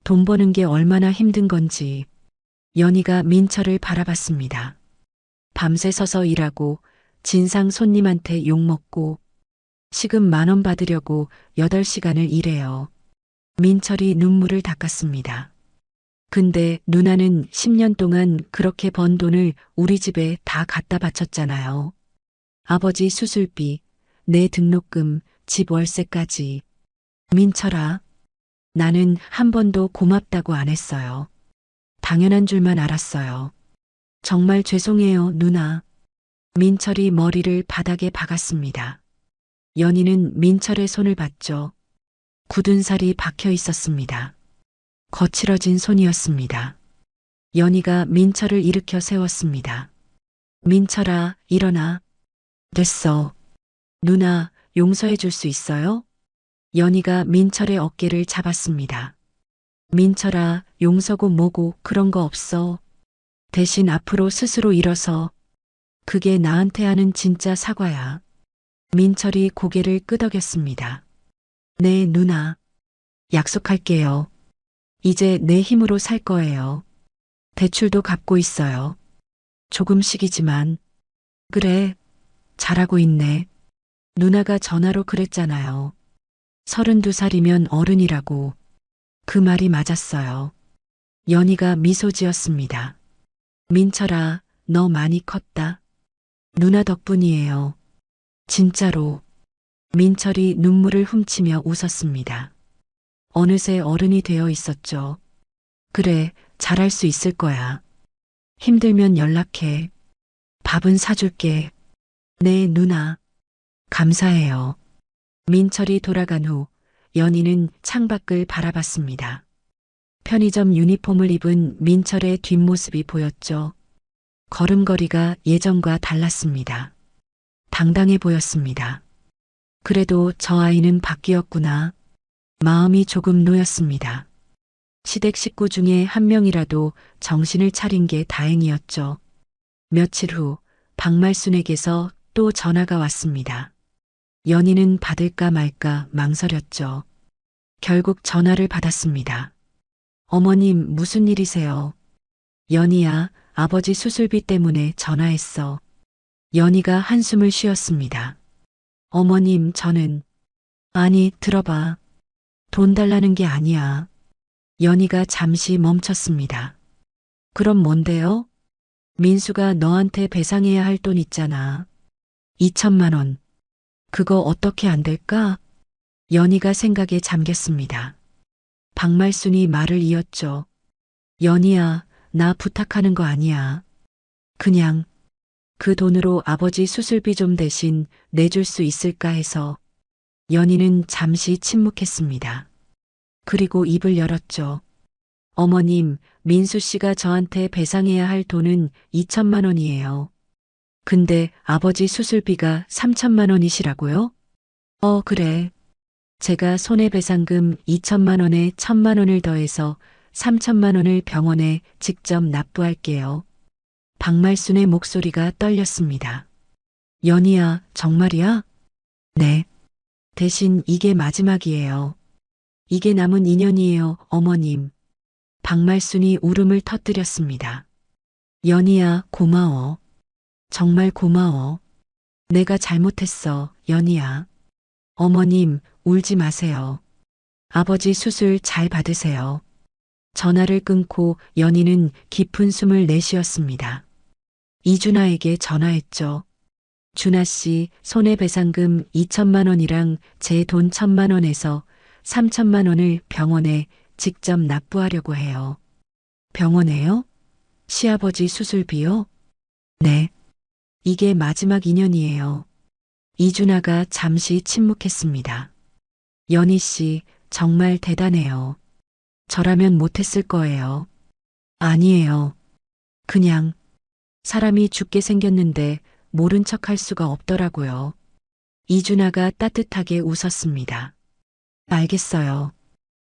돈 버는 게 얼마나 힘든 건지. 연희가 민철을 바라봤습니다. 밤새 서서 일하고 진상 손님한테 욕먹고 시급 10,000원 받으려고 8시간을 일해요. 민철이 눈물을 닦았습니다. 근데 누나는 10년 동안 그렇게 번 돈을 우리 집에 다 갖다 바쳤잖아요. 아버지 수술비, 내 등록금, 집 월세까지. 민철아, 나는 한 번도 고맙다고 안 했어요. 당연한 줄만 알았어요. 정말 죄송해요, 누나. 민철이 머리를 바닥에 박았습니다. 연희는 민철의 손을 봤죠. 굳은 살이 박혀 있었습니다. 거칠어진 손이었습니다. 연희가 민철을 일으켜 세웠습니다. 민철아, 일어나. 됐어. 누나, 용서해 줄 수 있어요? 연희가 민철의 어깨를 잡았습니다. 민철아, 용서고 뭐고 그런 거 없어. 대신 앞으로 스스로 일어서. 그게 나한테 하는 진짜 사과야. 민철이 고개를 끄덕였습니다. 네, 누나. 약속할게요. 이제 내 힘으로 살 거예요. 대출도 갚고 있어요. 조금씩이지만. 그래, 잘하고 있네. 누나가 전화로 그랬잖아요. 32살이면 어른이라고. 그 말이 맞았어요. 연희가 미소 지었습니다. 민철아, 너 많이 컸다. 누나 덕분이에요. 진짜로. 민철이 눈물을 훔치며 웃었습니다. 어느새 어른이 되어 있었죠. 그래, 잘할 수 있을 거야. 힘들면 연락해. 밥은 사줄게. 네, 누나. 감사해요. 민철이 돌아간 후 연희는 창밖을 바라봤습니다. 편의점 유니폼을 입은 민철의 뒷모습이 보였죠. 걸음걸이가 예전과 달랐습니다. 당당해 보였습니다. 그래도 저 아이는 바뀌었구나. 마음이 조금 놓였습니다. 시댁 식구 중에 한 명이라도 정신을 차린 게 다행이었죠. 며칠 후 박말순에게서 또 전화가 왔습니다. 연희는 받을까 말까 망설였죠. 결국 전화를 받았습니다. 어머님, 무슨 일이세요? 연희야, 아버지 수술비 때문에 전화했어. 연희가 한숨을 쉬었습니다. 어머님, 저는... 아니, 들어봐. 돈 달라는 게 아니야. 연희가 잠시 멈췄습니다. 그럼 뭔데요? 민수가 너한테 배상해야 할 돈 있잖아. 2천만 원. 그거 어떻게 안 될까? 연희가 생각에 잠겼습니다. 박말순이 말을 이었죠. 연희야, 나 부탁하는 거 아니야. 그냥 그 돈으로 아버지 수술비 좀 대신 내줄 수 있을까 해서. 연희는 잠시 침묵했습니다. 그리고 입을 열었죠. 어머님, 민수 씨가 저한테 배상해야 할 돈은 2천만 원이에요. 근데 아버지 수술비가 3천만 원이시라고요? 그래. 제가 손해배상금 2천만 원에 1천만 원을 더해서 3천만 원을 병원에 직접 납부할게요. 박말순의 목소리가 떨렸습니다. 연희야, 정말이야? 네. 대신 이게 마지막이에요. 이게 남은 인연이에요, 어머님. 박말순이 울음을 터뜨렸습니다. 연희야, 고마워. 정말 고마워. 내가 잘못했어, 연희야. 어머님, 울지 마세요. 아버지 수술 잘 받으세요. 전화를 끊고 연희는 깊은 숨을 내쉬었습니다. 이준하에게 전화했죠. 준하 씨, 손해배상금 2천만 원이랑 제 돈 1천만 원에서 3천만 원을 병원에 직접 납부하려고 해요. 병원에요? 시아버지 수술비요? 네. 이게 마지막 인연이에요. 이준하가 잠시 침묵했습니다. 연희 씨, 정말 대단해요. 저라면 못했을 거예요. 아니에요. 그냥 사람이 죽게 생겼는데 모른 척 할 수가 없더라고요. 이준하가 따뜻하게 웃었습니다. 알겠어요.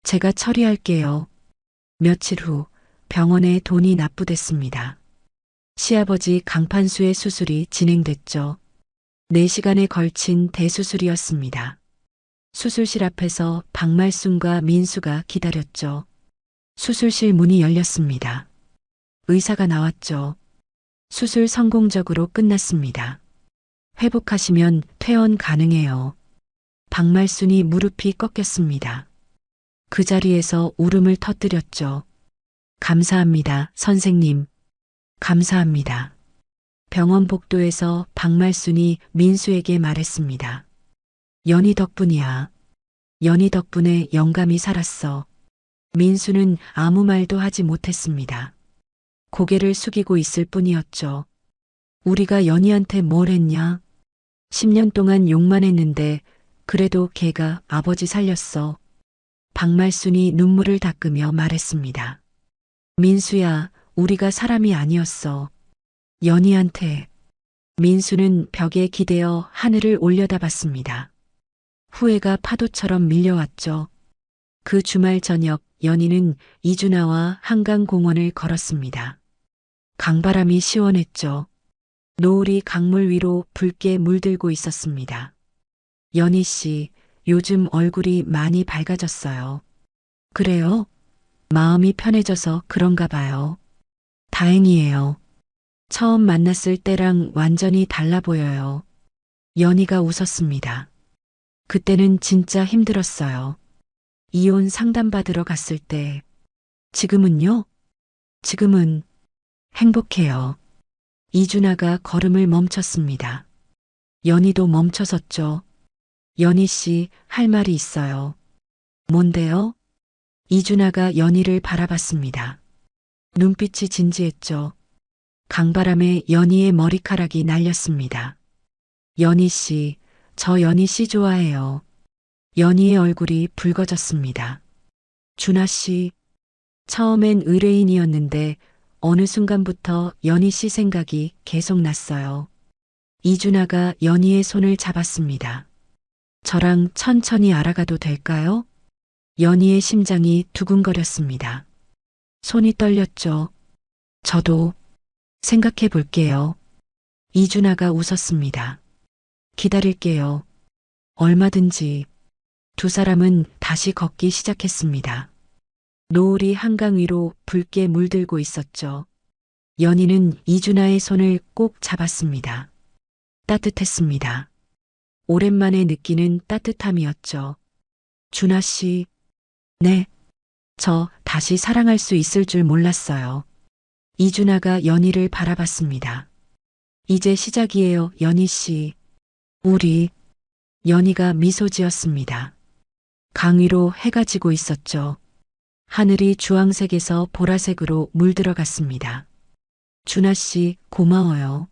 제가 처리할게요. 며칠 후 병원에 돈이 납부됐습니다. 시아버지 강판수의 수술이 진행됐죠. 4시간에 걸친 대수술이었습니다. 수술실 앞에서 박말순과 민수가 기다렸죠. 수술실 문이 열렸습니다. 의사가 나왔죠. 수술 성공적으로 끝났습니다. 회복하시면 퇴원 가능해요. 박말순이 무릎이 꺾였습니다. 그 자리에서 울음을 터뜨렸죠. 감사합니다, 선생님. 감사합니다. 병원 복도에서 박말순이 민수에게 말했습니다. 연희 덕분이야. 연희 덕분에 영감이 살았어. 민수는 아무 말도 하지 못했습니다. 고개를 숙이고 있을 뿐이었죠. 우리가 연희한테 뭘 했냐? 10년 동안 욕만 했는데 그래도 걔가 아버지 살렸어. 박말순이 눈물을 닦으며 말했습니다. 민수야, 우리가 사람이 아니었어. 연희한테. 민수는 벽에 기대어 하늘을 올려다봤습니다. 후회가 파도처럼 밀려왔죠. 그 주말 저녁 연희는 이준하와 한강공원을 걸었습니다. 강바람이 시원했죠. 노을이 강물 위로 붉게 물들고 있었습니다. 연희 씨, 요즘 얼굴이 많이 밝아졌어요. 그래요? 마음이 편해져서 그런가 봐요. 다행이에요. 처음 만났을 때랑 완전히 달라 보여요. 연희가 웃었습니다. 그때는 진짜 힘들었어요. 이혼 상담받으러 갔을 때. 지금은요? 지금은 행복해요. 이준하가 걸음을 멈췄습니다. 연희도 멈춰섰죠. 연희 씨, 할 말이 있어요. 뭔데요? 이준하가 연희를 바라봤습니다. 눈빛이 진지했죠. 강바람에 연희의 머리카락이 날렸습니다. 연희 씨, 저 연희 씨 좋아해요. 연희의 얼굴이 붉어졌습니다. 준하 씨, 처음엔 의뢰인이었는데 어느 순간부터 연희 씨 생각이 계속 났어요. 이준하가 연희의 손을 잡았습니다. 저랑 천천히 알아가도 될까요? 연희의 심장이 두근거렸습니다. 손이 떨렸죠. 저도 생각해 볼게요. 이준하가 웃었습니다. 기다릴게요. 얼마든지. 두 사람은 다시 걷기 시작했습니다. 노을이 한강 위로 붉게 물들고 있었죠. 연희는 이준하의 손을 꼭 잡았습니다. 따뜻했습니다. 오랜만에 느끼는 따뜻함이었죠. 준하 씨, 네. 저 다시 사랑할 수 있을 줄 몰랐어요. 이준하가 연희를 바라봤습니다. 이제 시작이에요, 연희 씨. 우리. 연희가 미소 지었습니다. 강 위로 해가 지고 있었죠. 하늘이 주황색에서 보라색으로 물들어갔습니다. 준하 씨, 고마워요.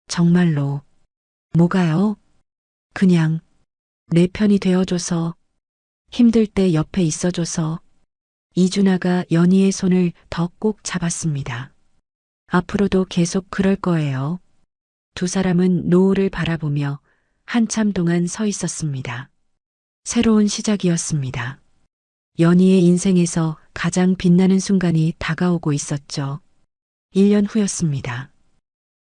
정말로. 뭐가요? 그냥 내 편이 되어줘서, 힘들 때 옆에 있어줘서. 이준하가 연희의 손을 더 꼭 잡았습니다. 앞으로도 계속 그럴 거예요. 두 사람은 노을을 바라보며 한참 동안 서 있었습니다. 새로운 시작이었습니다. 연희의 인생에서 가장 빛나는 순간이 다가오고 있었죠. 1년 후였습니다.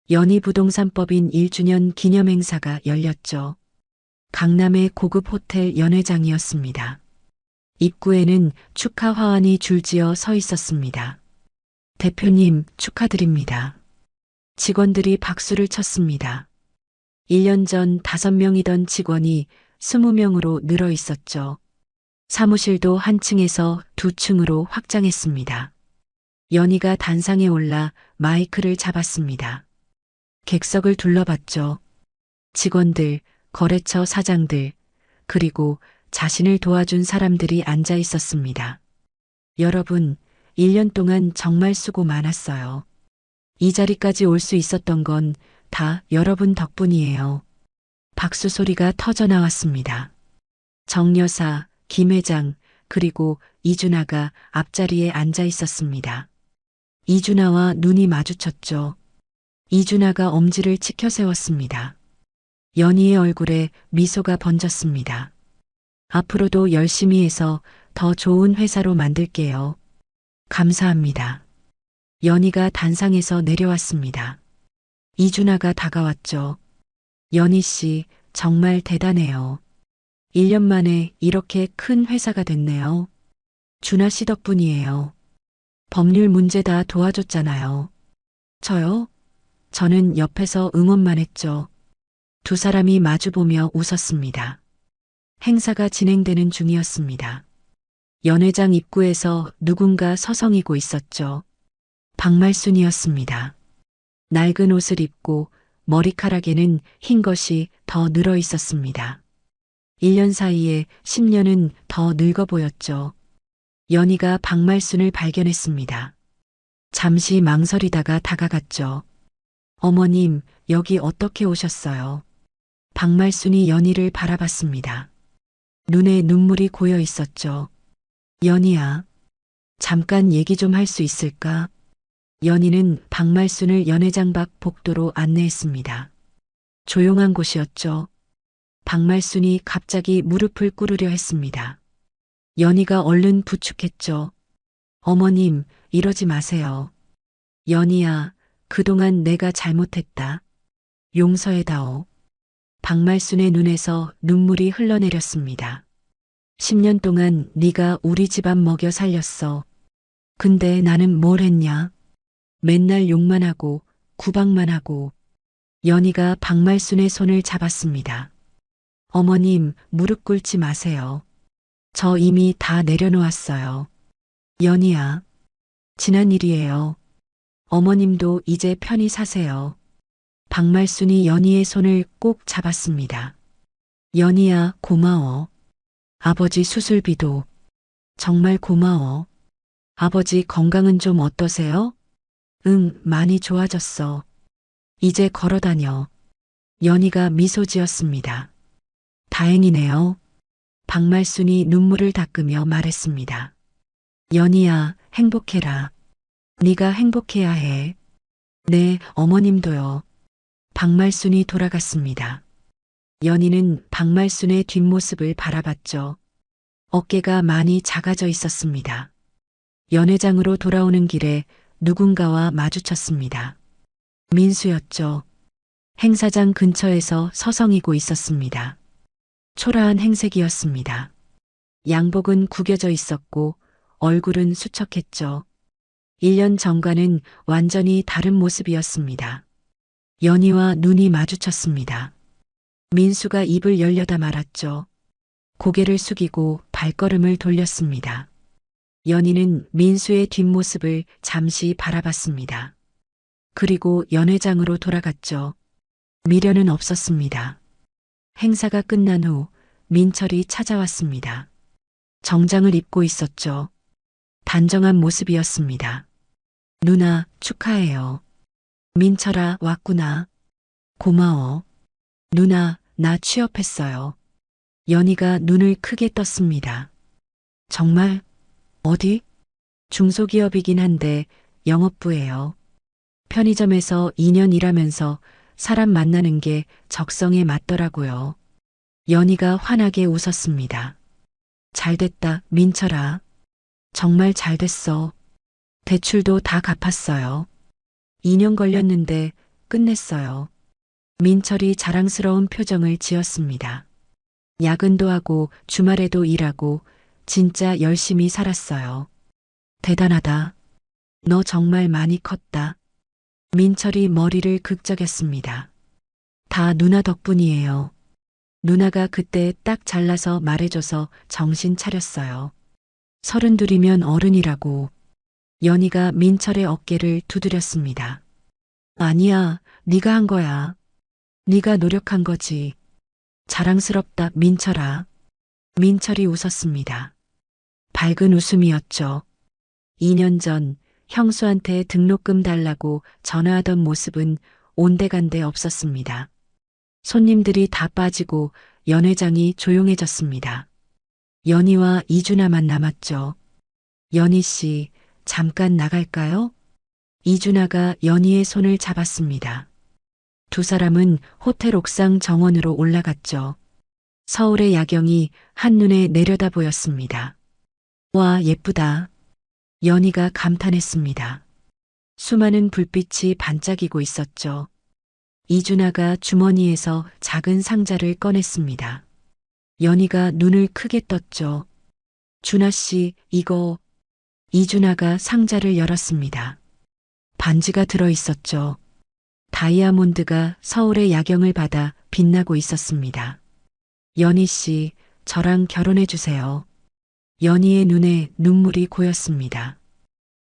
연희 부동산법인 1주년 기념 행사가 열렸죠. 강남의 고급 호텔 연회장이었습니다. 입구에는 축하 화환이 줄지어 서 있었습니다. 대표님, 축하드립니다. 직원들이 박수를 쳤습니다. 1년 전 5명이던 직원이 20명으로 늘어 있었죠. 사무실도 한 층에서 2층으로 확장했습니다. 연희가 단상에 올라 마이크를 잡았습니다. 객석을 둘러봤죠. 직원들, 거래처 사장들, 그리고 자신을 도와준 사람들이 앉아 있었습니다. 여러분, 1년 동안 정말 수고 많았어요. 이 자리까지 올 수 있었던 건 다 여러분 덕분이에요. 박수 소리가 터져 나왔습니다. 정 여사, 김 회장, 그리고 이준하가 앞자리에 앉아 있었습니다. 이준하와 눈이 마주쳤죠. 이준하가 엄지를 치켜 세웠습니다. 연희의 얼굴에 미소가 번졌습니다. 앞으로도 열심히 해서 더 좋은 회사로 만들게요. 감사합니다. 연희가 단상에서 내려왔습니다. 이준하가 다가왔죠. 연희 씨, 정말 대단해요. 1년 만에 이렇게 큰 회사가 됐네요. 준하 씨 덕분이에요. 법률 문제 다 도와줬잖아요. 저요? 저는 옆에서 응원만 했죠. 두 사람이 마주보며 웃었습니다. 행사가 진행되는 중이었습니다. 연회장 입구에서 누군가 서성이고 있었죠. 박말순이었습니다. 낡은 옷을 입고 머리카락에는 흰 것이 더 늘어 있었습니다. 1년 사이에 10년은 더 늙어 보였죠. 연희가 박말순을 발견했습니다. 잠시 망설이다가 다가갔죠. 어머님, 여기 어떻게 오셨어요? 박말순이 연희를 바라봤습니다. 눈에 눈물이 고여 있었죠. 연희야, 잠깐 얘기 좀 할 수 있을까? 연희는 박말순을 연회장 밖 복도로 안내했습니다. 조용한 곳이었죠. 박말순이 갑자기 무릎을 꿇으려 했습니다. 연희가 얼른 부축했죠. 어머님, 이러지 마세요. 연희야, 그동안 내가 잘못했다. 용서해다오. 박말순의 눈에서 눈물이 흘러내렸습니다. 10년 동안 네가 우리 집안 먹여 살렸어. 근데 나는 뭘 했냐? 맨날 욕만 하고 구박만 하고. 연희가 박말순의 손을 잡았습니다. 어머님, 무릎 꿇지 마세요. 저 이미 다 내려놓았어요. 연희야, 지난 일이에요. 어머님도 이제 편히 사세요. 박말순이 연희의 손을 꼭 잡았습니다. 연희야, 고마워. 아버지 수술비도 정말 고마워. 아버지 건강은 좀 어떠세요? 응, 많이 좋아졌어. 이제 걸어다녀. 연희가 미소 지었습니다. 다행이네요. 박말순이 눈물을 닦으며 말했습니다. 연희야, 행복해라. 네가 행복해야 해. 네, 어머님도요. 박말순이 돌아갔습니다. 연희는 박말순의 뒷모습을 바라봤죠. 어깨가 많이 작아져 있었습니다. 연회장으로 돌아오는 길에 누군가와 마주쳤습니다. 민수였죠. 행사장 근처에서 서성이고 있었습니다. 초라한 행색이었습니다. 양복은 구겨져 있었고 얼굴은 수척했죠. 1년 전과는 완전히 다른 모습이었습니다. 연희와 눈이 마주쳤습니다. 민수가 입을 열려다 말았죠. 고개를 숙이고 발걸음을 돌렸습니다. 연희는 민수의 뒷모습을 잠시 바라봤습니다. 그리고 연회장으로 돌아갔죠. 미련은 없었습니다. 행사가 끝난 후 민철이 찾아왔습니다. 정장을 입고 있었죠. 단정한 모습이었습니다. 누나, 축하해요. 민철아, 왔구나. 고마워. 누나, 나 취업했어요. 연희가 눈을 크게 떴습니다. 정말? 어디? 중소기업이긴 한데 영업부예요. 편의점에서 2년 일하면서 사람 만나는 게 적성에 맞더라고요. 연희가 환하게 웃었습니다. 잘됐다, 민철아. 정말 잘됐어. 대출도 다 갚았어요. 2년 걸렸는데 끝냈어요. 민철이 자랑스러운 표정을 지었습니다. 야근도 하고 주말에도 일하고 진짜 열심히 살았어요. 대단하다. 너 정말 많이 컸다. 민철이 머리를 극적였습니다. 다 누나 덕분이에요. 누나가 그때 딱 잘라서 말해줘서 정신 차렸어요. 32이면 어른이라고. 연희가 민철의 어깨를 두드렸습니다. 아니야, 네가 한 거야. 네가 노력한 거지. 자랑스럽다, 민철아. 민철이 웃었습니다. 밝은 웃음이었죠. 2년 전 형수한테 등록금 달라고 전화하던 모습은 온데간데 없었습니다. 손님들이 다 빠지고 연회장이 조용해졌습니다. 연희와 이준아만 남았죠. 연희 씨, 잠깐 나갈까요? 이준아가 연희의 손을 잡았습니다. 두 사람은 호텔 옥상 정원으로 올라갔죠. 서울의 야경이 한눈에 내려다 보였습니다. 와, 예쁘다. 연희가 감탄했습니다. 수많은 불빛이 반짝이고 있었죠. 이준아가 주머니에서 작은 상자를 꺼냈습니다. 연희가 눈을 크게 떴죠. 준아 씨, 이거. 이준아가 상자를 열었습니다. 반지가 들어 있었죠. 다이아몬드가 서울의 야경을 받아 빛나고 있었습니다. 연희 씨, 저랑 결혼해 주세요. 연희의 눈에 눈물이 고였습니다.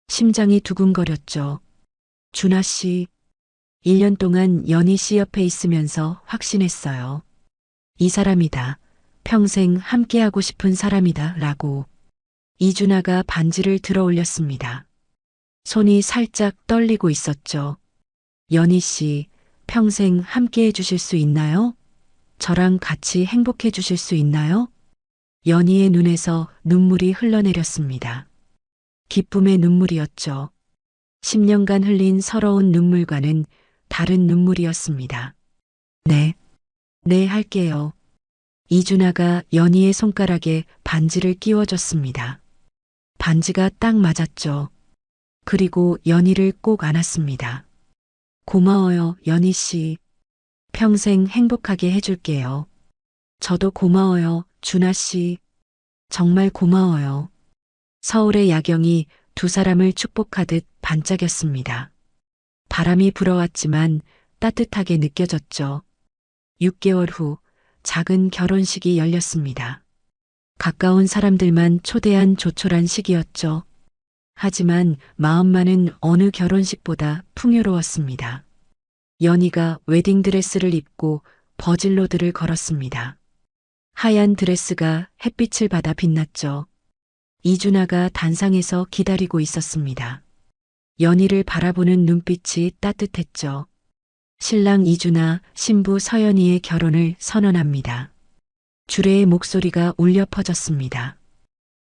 심장이 두근거렸죠. 준아 씨, 1년 동안 연희 씨 옆에 있으면서 확신했어요. 이 사람이다. 평생 함께하고 싶은 사람이다. 라고. 이준아가 반지를 들어 올렸습니다. 손이 살짝 떨리고 있었죠. 연희 씨, 평생 함께해 주실 수 있나요? 저랑 같이 행복해 주실 수 있나요? 연희의 눈에서 눈물이 흘러내렸습니다. 기쁨의 눈물이었죠. 10년간 흘린 서러운 눈물과는 다른 눈물이었습니다. 네, 할게요. 이준아가 연희의 손가락에 반지를 끼워줬습니다. 반지가 딱 맞았죠. 그리고 연희를 꼭 안았습니다. 고마워요, 연희 씨. 평생 행복하게 해줄게요. 저도 고마워요, 준아 씨. 정말 고마워요. 서울의 야경이 두 사람을 축복하듯 반짝였습니다. 바람이 불어왔지만 따뜻하게 느껴졌죠. 6개월 후 작은 결혼식이 열렸습니다. 가까운 사람들만 초대한 조촐한 식이었죠. 하지만 마음만은 어느 결혼식보다 풍요로웠습니다. 연희가 웨딩드레스를 입고 버질로드를 걸었습니다. 하얀 드레스가 햇빛을 받아 빛났죠. 이준아가 단상에서 기다리고 있었습니다. 연희를 바라보는 눈빛이 따뜻했죠. 신랑 이준아, 신부 서연이의 결혼을 선언합니다. 주례의 목소리가 울려 퍼졌습니다.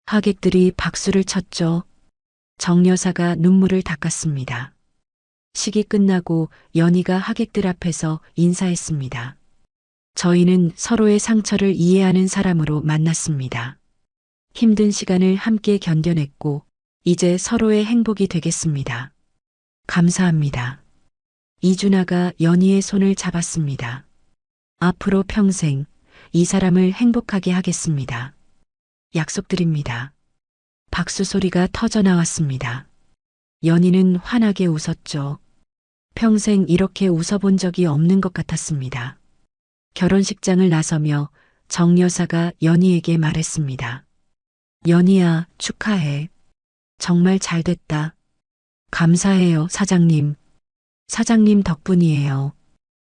하객들이 박수를 쳤죠. 정여사가 눈물을 닦았습니다. 식이 끝나고 연희가 하객들 앞에서 인사했습니다. 저희는 서로의 상처를 이해하는 사람으로 만났습니다. 힘든 시간을 함께 견뎌냈고 이제 서로의 행복이 되겠습니다. 감사합니다. 이준아가 연희의 손을 잡았습니다. 앞으로 평생 이 사람을 행복하게 하겠습니다. 약속드립니다. 박수 소리가 터져 나왔습니다. 연희는 환하게 웃었죠. 평생 이렇게 웃어본 적이 없는 것 같았습니다. 결혼식장을 나서며 정 여사가 연희에게 말했습니다. 연희야, 축하해. 정말 잘됐다. 감사해요, 사장님. 사장님 덕분이에요.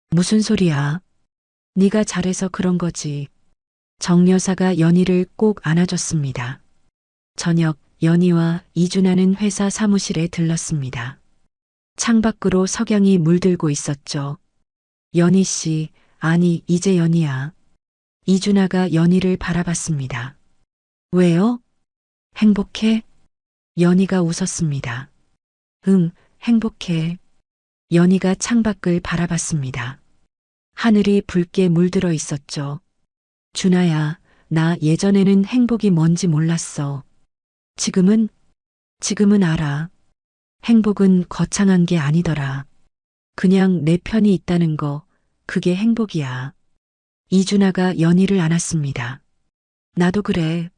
무슨 소리야? 네가 잘해서 그런 거지. 정 여사가 연희를 꼭 안아줬습니다. 저녁 연희와 이준아는 회사 사무실에 들렀습니다. 창밖으로 석양이 물들고 있었죠. 연희 씨, 아니 이제 연희야. 이준아가 연희를 바라봤습니다. 왜요? 행복해? 연희가 웃었습니다. 응, 행복해. 연희가 창밖을 바라봤습니다. 하늘이 붉게 물들어 있었죠. 준아야, 나 예전에는 행복이 뭔지 몰랐어. 지금은 알아. 행복은 거창한 게 아니더라. 그냥 내 편이 있다는 거, 그게 행복이야. 이준아가 연희를 안았습니다. 나도 그래.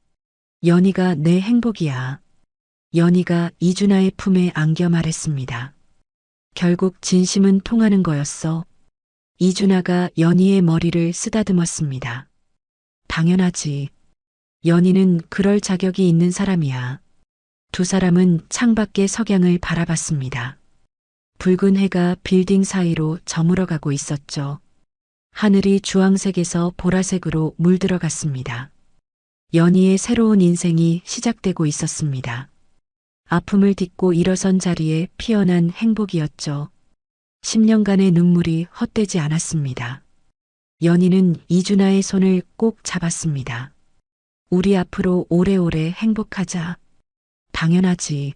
연희가 내 행복이야. 연희가 이준아의 품에 안겨 말했습니다. 결국 진심은 통하는 거였어. 이준아가 연희의 머리를 쓰다듬었습니다. 당연하지. 연희는 그럴 자격이 있는 사람이야. 두 사람은 창밖의 석양을 바라봤습니다. 붉은 해가 빌딩 사이로 저물어가고 있었죠. 하늘이 주황색에서 보라색으로 물들어갔습니다. 연희의 새로운 인생이 시작되고 있었습니다. 아픔을 딛고 일어선 자리에 피어난 행복이었죠. 10년간의 눈물이 헛되지 않았습니다. 연희는 이준아의 손을 꼭 잡았습니다. 우리 앞으로 오래오래 행복하자. 당연하지.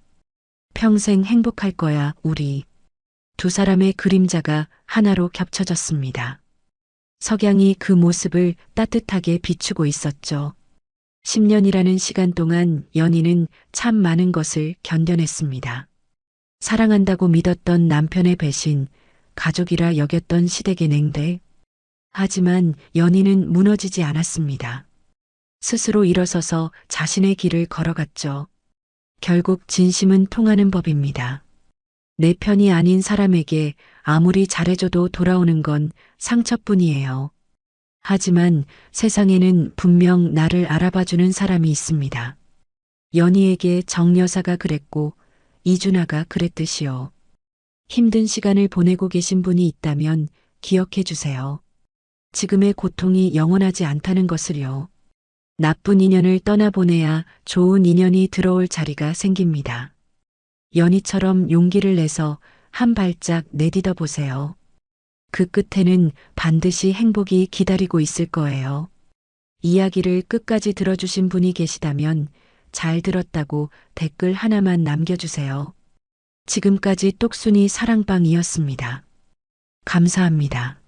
평생 행복할 거야, 우리. 두 사람의 그림자가 하나로 겹쳐졌습니다. 석양이 그 모습을 따뜻하게 비추고 있었죠. 10년이라는 시간 동안 연희는 참 많은 것을 견뎌냈습니다. 사랑한다고 믿었던 남편의 배신, 가족이라 여겼던 시댁의 냉대. 하지만 연희는 무너지지 않았습니다. 스스로 일어서서 자신의 길을 걸어갔죠. 결국 진심은 통하는 법입니다. 내 편이 아닌 사람에게 아무리 잘해줘도 돌아오는 건 상처뿐이에요. 하지만 세상에는 분명 나를 알아봐주는 사람이 있습니다. 연희에게 정여사가 그랬고 이준아가 그랬듯이요. 힘든 시간을 보내고 계신 분이 있다면 기억해 주세요. 지금의 고통이 영원하지 않다는 것을요. 나쁜 인연을 떠나보내야 좋은 인연이 들어올 자리가 생깁니다. 연희처럼 용기를 내서 한 발짝 내딛어 보세요. 그 끝에는 반드시 행복이 기다리고 있을 거예요. 이야기를 끝까지 들어주신 분이 계시다면 잘 들었다고 댓글 하나만 남겨주세요. 지금까지 똑순이 사랑방이었습니다. 감사합니다.